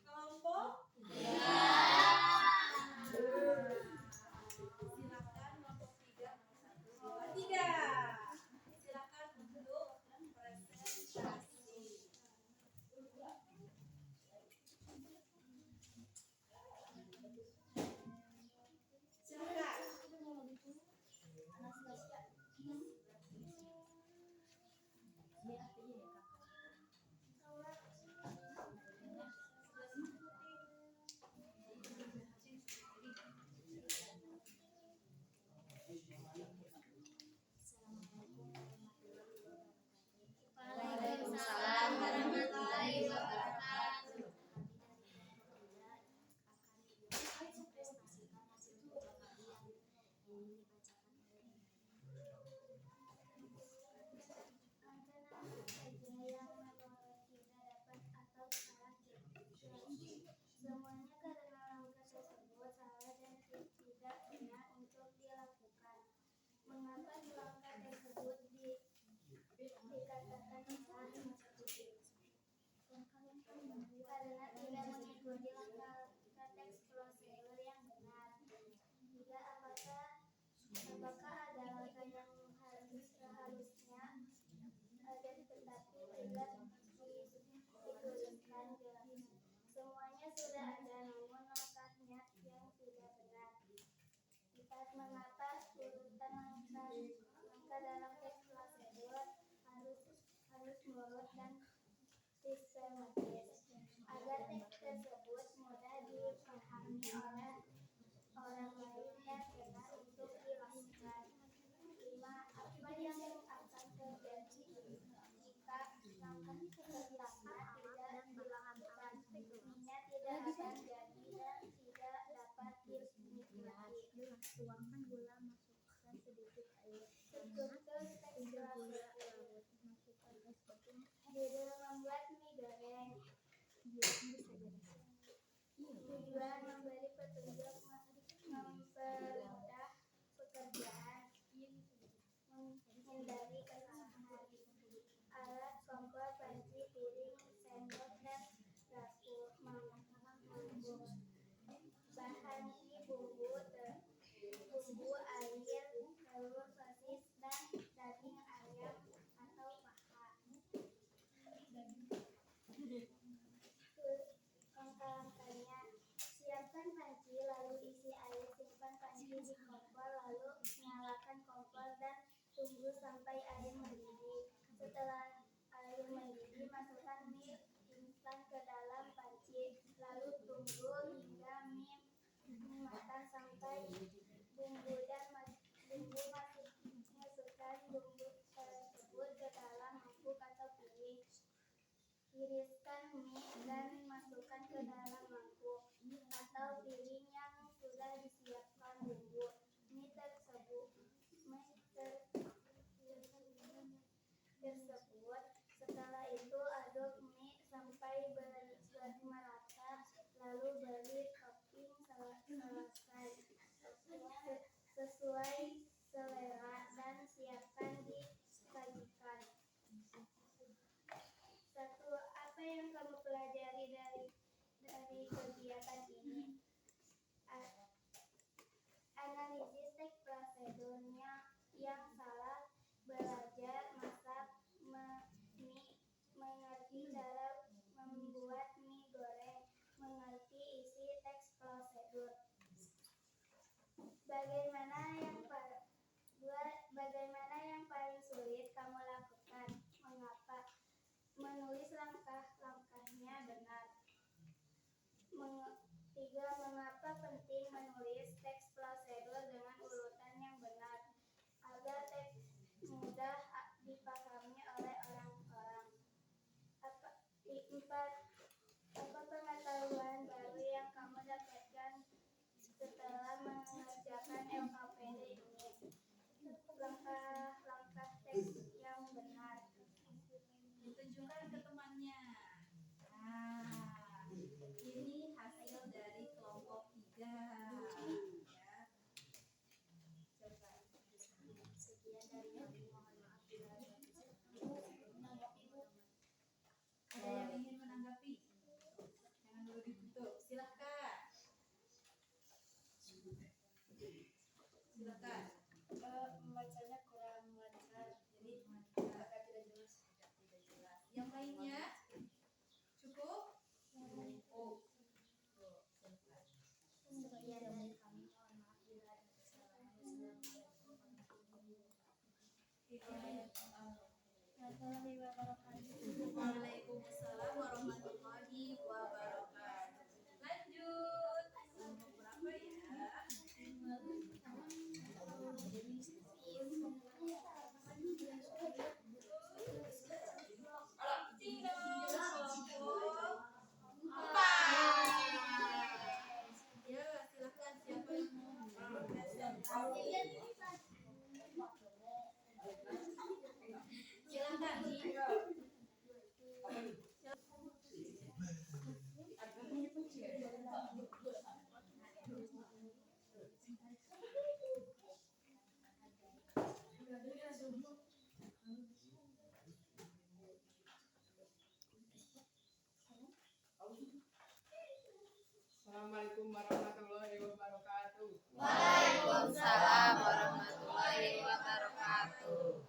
Kelompok silakan kelompok 3 nomor 3. Silakan untuk presentasi. Waalaikumsalam warahmatullahi wabarakatuh. Akan presentasikan hasil kerja kalian yang dibacakan oleh angka saja yang menolak tidak dapat atau salah jelas. Semuanya karena langkah tersebut salah dan tidak benar untuk dilakukan. Mengapa langkah tersebut dikatakan salah? Karena tidak mengikuti langkah teks prosedur yang benar. Jika apakah ada langkah yang seharusnya ada tetapi tidak dituliskan jelas. Semuanya sudah ada namun langkahnya yang tidak benar. 4. Mengapa urutan langkah dalam teks prosedur harus urut dan sistematis agar teks tersebut mudah dipahami oleh orang lain dan benar untuk dilakukan. 5. Apa yang akan terjadi jika langkah pertama tidak dilakukan? Minyak tidak akan jadi dan tidak dapat dinikmati. Tuangkan gula, masukkan sedikit air. Struktur teks prosedur. Judul membuat mie goreng. Tujuan memberi petunjuk mempermudah pekerjaan, menghindari kesalahan. Alat kompor, panci, piring, sendok, dan dapur mangkuk. Bahan mie bumbu, air, telur, sosis, dan daging ayam atau paha. Langkah-langkahnya: siapkan panci, lalu isi air, simpan panci di kompor, lalu nyalakan kompor dan tunggu sampai air mendidih. Setelah air mendidih, masukkan mie instan ke dalam panci, lalu tunggu hingga mie matang sampai bumbu dan bumbu masukkan bumbu tersebut ke dalam mangkuk atau piring. Tiriskan mie dan masukkan ke dalam mangkuk atau piring yang sudah disiapkan bumbu mie tersebut. Setelah itu aduk mie sampai merata, lalu beri topping selesai sesuai selera dan siapkan disajikan. 1. Apa yang kamu pelajari dari kegiatan ini? Analisis teks prosedurnya yang salah, belajar masak mie, mengerti cara membuat mie goreng, mengerti isi teks prosedur. Bagaimana yang paling sulit kamu lakukan? Mengapa? Menulis langkah-langkahnya benar. 3. Mengapa penting menulis teks prosedur dengan urutan yang benar? Agar teks mudah dipahami oleh orang 4. Apa pengetahuan baru yang kamu dapatkan setelah mengerjakan LKPD ini? Langkah-langkah teks yang benar. Ditunjukkan ke temannya. Nah, ini hasil dari kelompok 3 ya. Coba. Sekian dari kami, mohon maaf bila ada Ada yang ingin menanggapi? Jangan dulu ditutup. Silakan. Silakan. membacanya kurang lancar, Jadi agak tidak jelas. Yang lainnya cukup? Oh. Tuh, silakan. sekian dari kami, mohon maaf bila ada kesalahan. Assalamualaikum warahmatullahi wabarakatuh. Waalaikumsalam warahmatullahi wabarakatuh. Lanjut. Kelompok berapa ya? Tinggal kelompok 4. Ya, silakan siapa yang mau presentasi? Silakan. Assalamualaikum warahmatullahi wabarakatuh. Waalaikumsalam warahmatullahi wabarakatuh.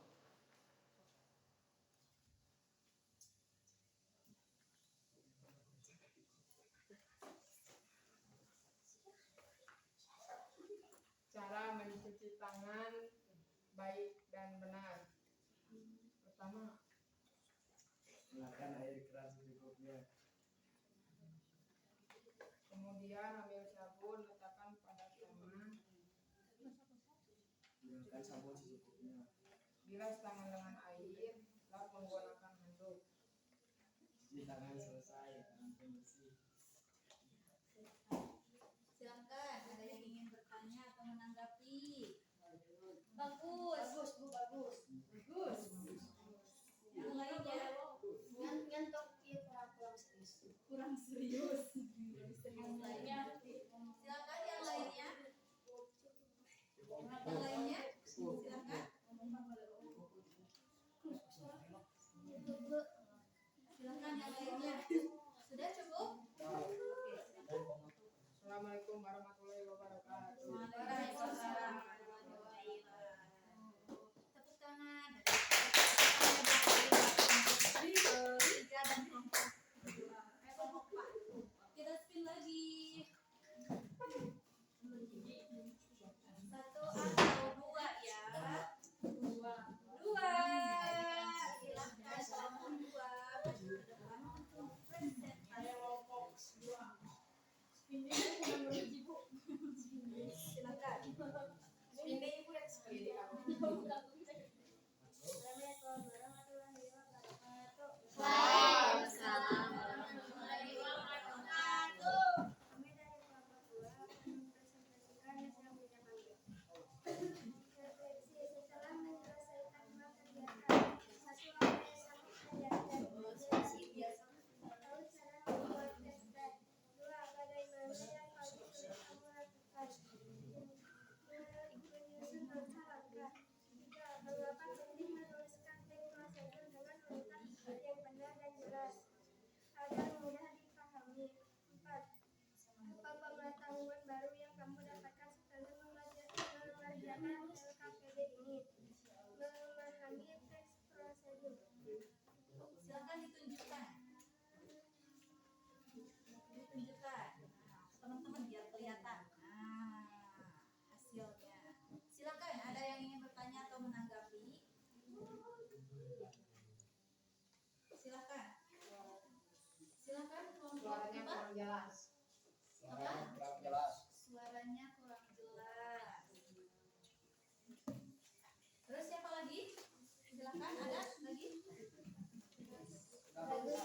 Cara mencuci tangan baik dan benar. Pertama, Gunakan air keras secukupnya. kemudian ambil sabun, letakkan pada tangan. Gunakan sabun secukupnya. Bilas tangan dengan air, lap menggunakan handuk. Cuci tangan selesai, tangan pun bersih. Silakan. Ada yang ingin bertanya atau menanggapi? Bagus, Bu, bagus. Yang lainnya Ngantuk, iya kurang serius. kurang serius. Yang lainnya silakan. Yang lainnya silakan. Silakan yang lainnya. Sudah cukup? Assalamualaikum warahmatullahi wabarakatuh. Waalaikumsalam warahmatullahi wabarakatuh. Tepuk tangan. Tiga dan kelompok dua. Kelompok 4. Kita spin lagi. 1 atau 2 ya? 2. Silahkan kelompok 2 maju ke depan untuk presentasi. Silakan. Ini ibu yang sendiri kamu. Assalamualaikum warahmatullahi wabarakatuh. Waalaikumsalam warahmatullahi wabarakatuh. Kami dari kelompok 2 akan mempresentasikan hasil bidang kami. Refleksi setelah menyelesaikan dua kegiatan. 1. Apa yang kamu pelajari dari presentasi biasa? Tahu cara membuat teks. 2. Bagaimana yang paling sulit kamu lakukan? Menyusun langkah-langkah. 3. Mengapa penting menuliskan teks prosedur dengan urutan yang benar dan jelas agar mudah dipahami. 4. Apa pengetahuan baru yang kamu dapatkan setelah mengerjakan LKPD ini? Memahami teks prosedur. Silakan ditunjukkan. Teman-teman biar kelihatan. Hasilnya. Silakan. Ada yang ingin bertanya atau menanggapi? Silakan. Silakan kelompok Suaranya 4. kurang jelas. Suaranya kurang jelas. Suaranya kurang jelas. Terus siapa lagi? Silakan. Ada lagi? Bagus. Bagus.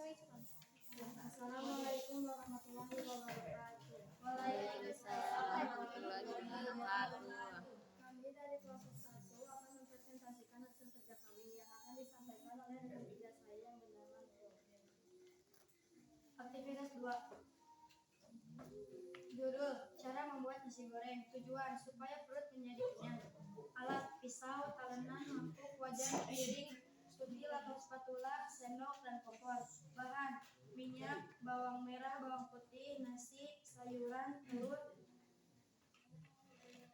Assalamualaikum warahmatullahi wabarakatuh. Waalaikumsalam warahmatullahi wabarakatuh. Kami dari kelas 1 akan mempresentasikan hasil kerja kami yang akan disampaikan oleh rekan kerja saya yang bernama Aktivitas 2. Judul: Cara membuat nasi goreng. Tujuan: supaya perut menjadi kenyang. Alat: pisau, talenan, mangkuk, wajan, piring, sutil atau spatula, sendok, dan kompor. Bahan: minyak, bawang merah, bawang putih, nasi, sayuran, telur.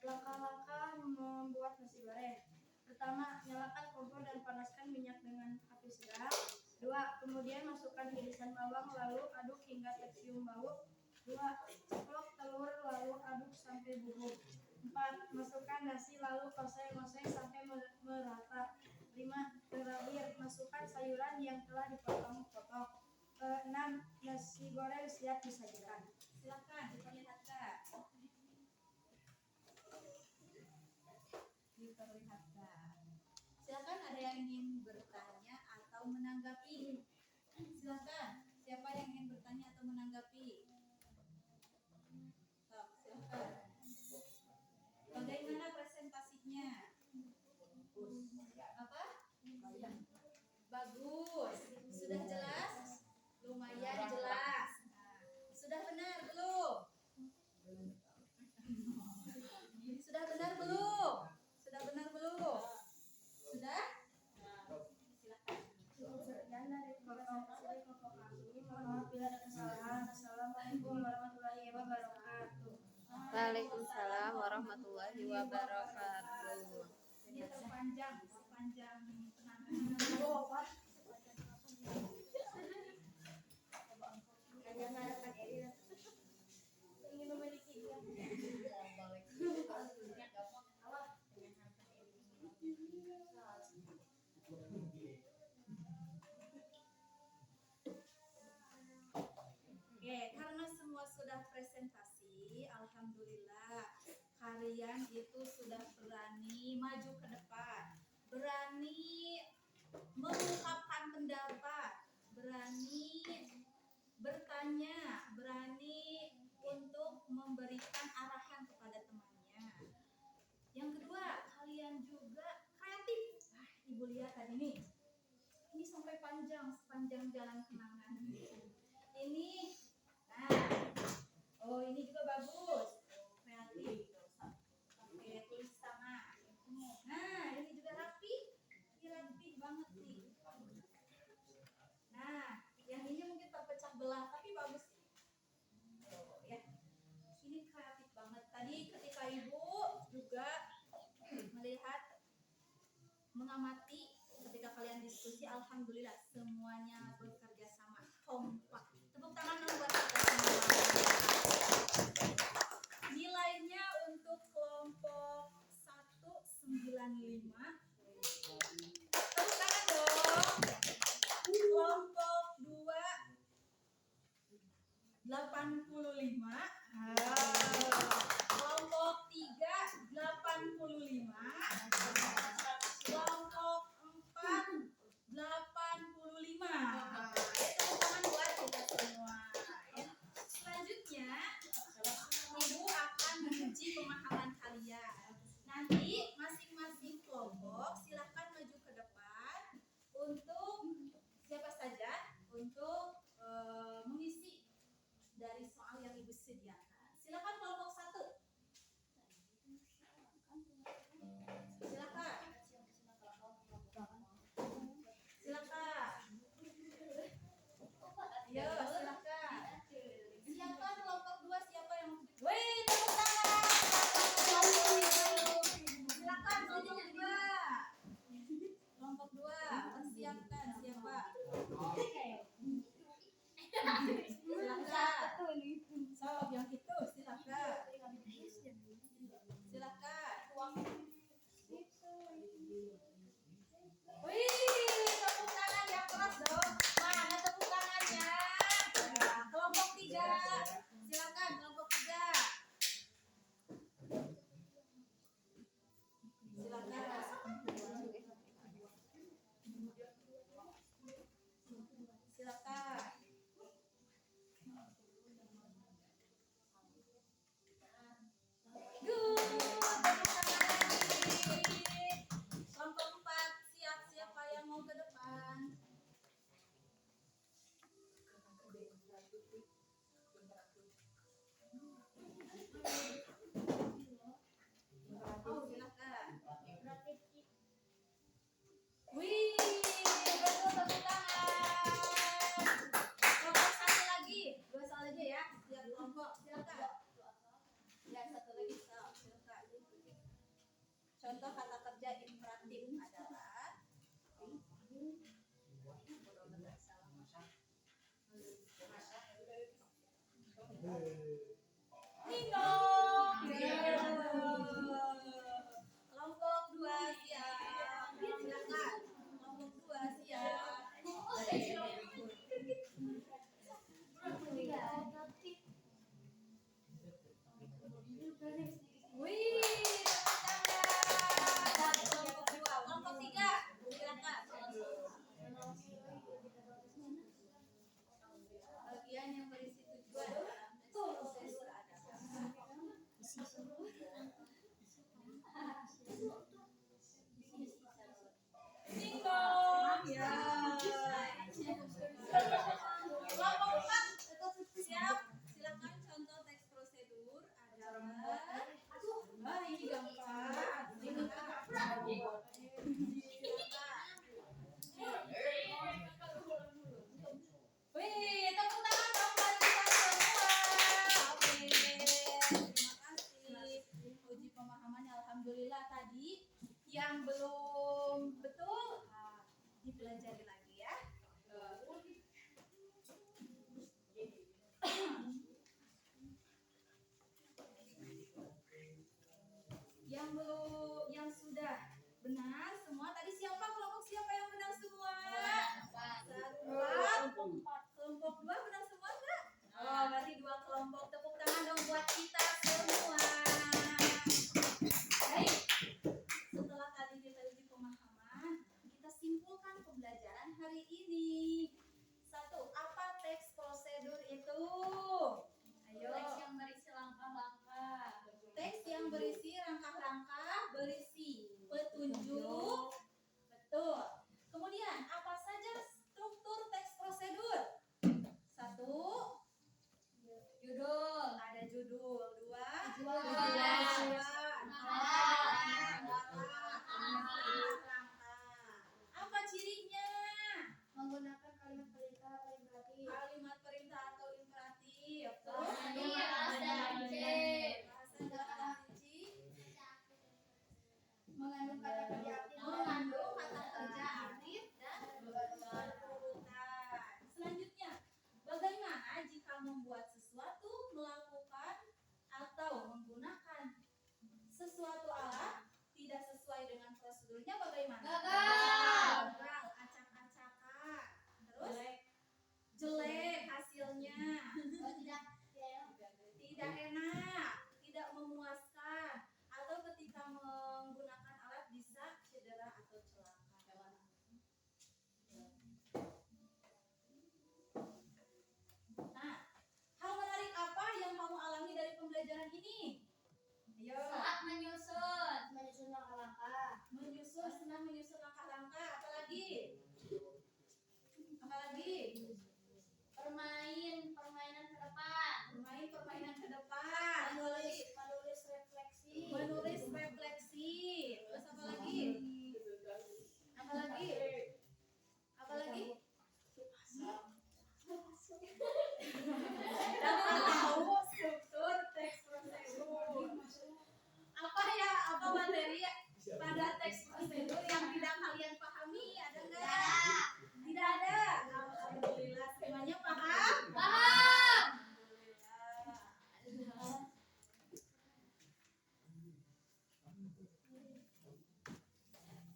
Langkah-langkah membuat nasi goreng. Pertama, nyalakan kompor dan panaskan minyak dengan api sedang. 2. Kemudian masukkan irisan bawang lalu aduk hingga tercium bau. 2. Ceplok telur lalu aduk sampai bubuk. 4. Masukkan nasi lalu koseng-koseng sampai merata. 5. Terakhir, masukkan sayuran yang telah dipotong-potong. 6. Nasi goreng siap disajikan. Silakan diperlihatkan. Silakan, ada yang ingin bertanya atau menanggapi? Silakan. Siapa yang ingin bertanya atau menanggapi? Sok, silakan. Bagaimana presentasinya? Apa? Bagus. Sudah jelas? Lumayan jelas. Nah, sudah benar belum? Sudah benar belum? Sudah benar belum? Sudah? Silakan. Sekian dari kelompok kami. Mohon maaf bila ada kesalahan. Assalamualaikum warahmatullahi wabarakatuh. Waalaikumsalam warahmatullahi wabarakatuh. Ini terpanjang penanganan. Oh, Pak. Hanya harapan Eri ingin memiliki dia. Oke, karena semua sudah presentasi, alhamdulillah kalian itu sudah berani maju ke depan, berani mengungkapkan pendapat, berani bertanya, berani untuk memberikan arahan kepada temannya. Yang kedua, kalian juga kreatif. Wah, Ibu lihat tadi nih. Ini sampai panjang, sepanjang jalan kenangan. Ini, nah, oh ini juga bagus, kreatif. Oke, tulis sama. Nah, ini juga rapi, banget nih. Nah, yang ini mungkin terpecah belah, tapi bagus. Oh, ya. Ini kreatif banget. Tadi ketika Ibu juga melihat, mengamati ketika kalian diskusi, alhamdulillah semuanya bekerja sama, kompak. Tepuk tangan dong buat kita semua. Nilainya untuk kelompok 195. Tepuk tangan dong. Kelompok 2 85. Kelompok 3 85. Kelompok 4 85. Tepuk tangan buat kita semua. Ya. Selanjutnya, Ibu akan menguji pemahaman kalian. Nanti masing-masing kelompok Dingdong. Kelompok 2 siap. Silakan. Kelompok 2 siap. Wih, tepuk tangan. Kelompok 2, kelompok 3. Silakan. Bagian yang berisi tujuan dalam prosedur adalah Dingdong. Ya. Kelompok 4 siap. Silakan contoh teks prosedur adalah ini gampang. Wih, tepuk tangan dong buat kita semua. Oke, terima kasih. Uji pemahamannya alhamdulillah tadi yang belum betul dipelajari lagi ya. Yang sudah benar semua tadi siapa yang benar semua? Kelompok 2 benar semua enggak? Oh, berarti 2 kelompok. Tepuk tangan dong buat kita semua. Baik. Setelah tadi kita uji pemahaman, kita simpulkan pembelajaran hari ini. 1. Apa teks prosedur itu? Ayo. Teks yang berisi langkah-langkah. Teks yang berisi rangka-rangka, berisi petunjuk. Betul. Kemudian apa saja struktur teks prosedur? 1. Judul. Ada judul. 2. Tujuan. Apa cirinya? Menggunakan kalimat perintah atau imperatif. Kalimat perintah atau imperatif. Bahasanya jelas dan rinci. Bahasa jelas dan rinci. Mengandung kata kerja aktif. Mengandung kata kerja aktif dan berurutan. Selanjutnya, bagaimana jika membuat sesuatu, melakukan atau menggunakan sesuatu alat tidak sesuai dengan prosedurnya bagaimana? Gagal, acak-acakan. Terus jelek hasilnya. Tidak enak, tidak memuaskan, atau ketika menggunakan alat bisa cedera atau celaka. Nah, hal menarik apa yang kamu alami dari pembelajaran ini? Ayo. Saat menyusun. Menyusun langkah-langkah. Senang menyusun langkah-langkah. Apalagi? Permainan ke depan. Bermain permainan ke depan. Menulis refleksi. Menulis refleksi. Terus apa lagi? Tahu struktur teks prosedur. Apa materi pada teks prosedur yang tidak kalian pahami? Ada nggak? Tidak ada. Alhamdulillah semuanya paham. Alhamdulillah.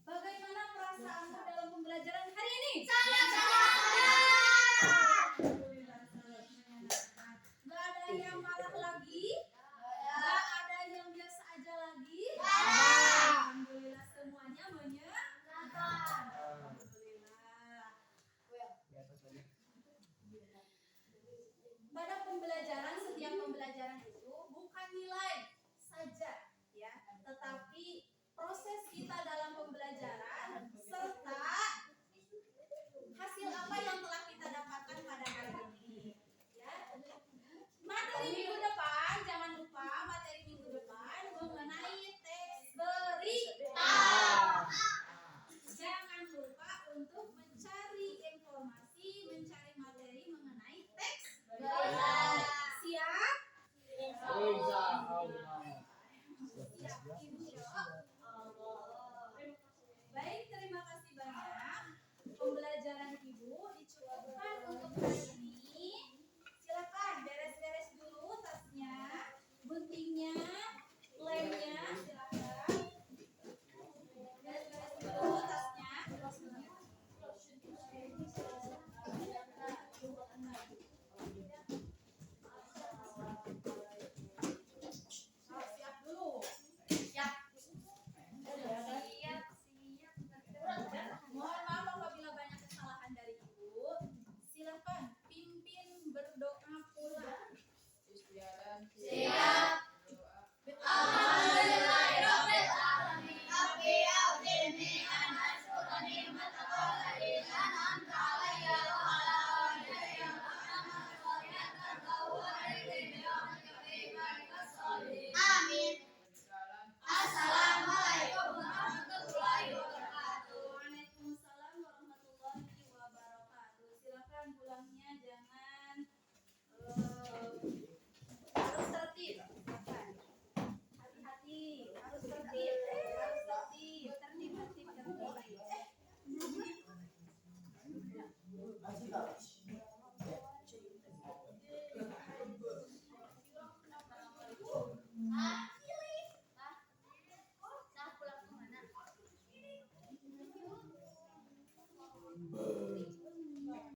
Bagaimana perasaanmu dalam pembelajaran hari ini? Alhamdulillah, sangat menyenangkan. Nggak ada yang marah lagi? Nggak ada yang biasa aja lagi? Alhamdulillah semuanya menyenangkan. Alhamdulillah. Pada pembelajaran, setiap pembelajaran itu bukan nilai saja ya, tetapi proses kita dalam pembelajaran serta hasil apa yang telah kita dapatkan pada hari ini ya. Materi minggu depan, jangan lupa materi minggu depan mengenai teks berita. Jangan lupa untuk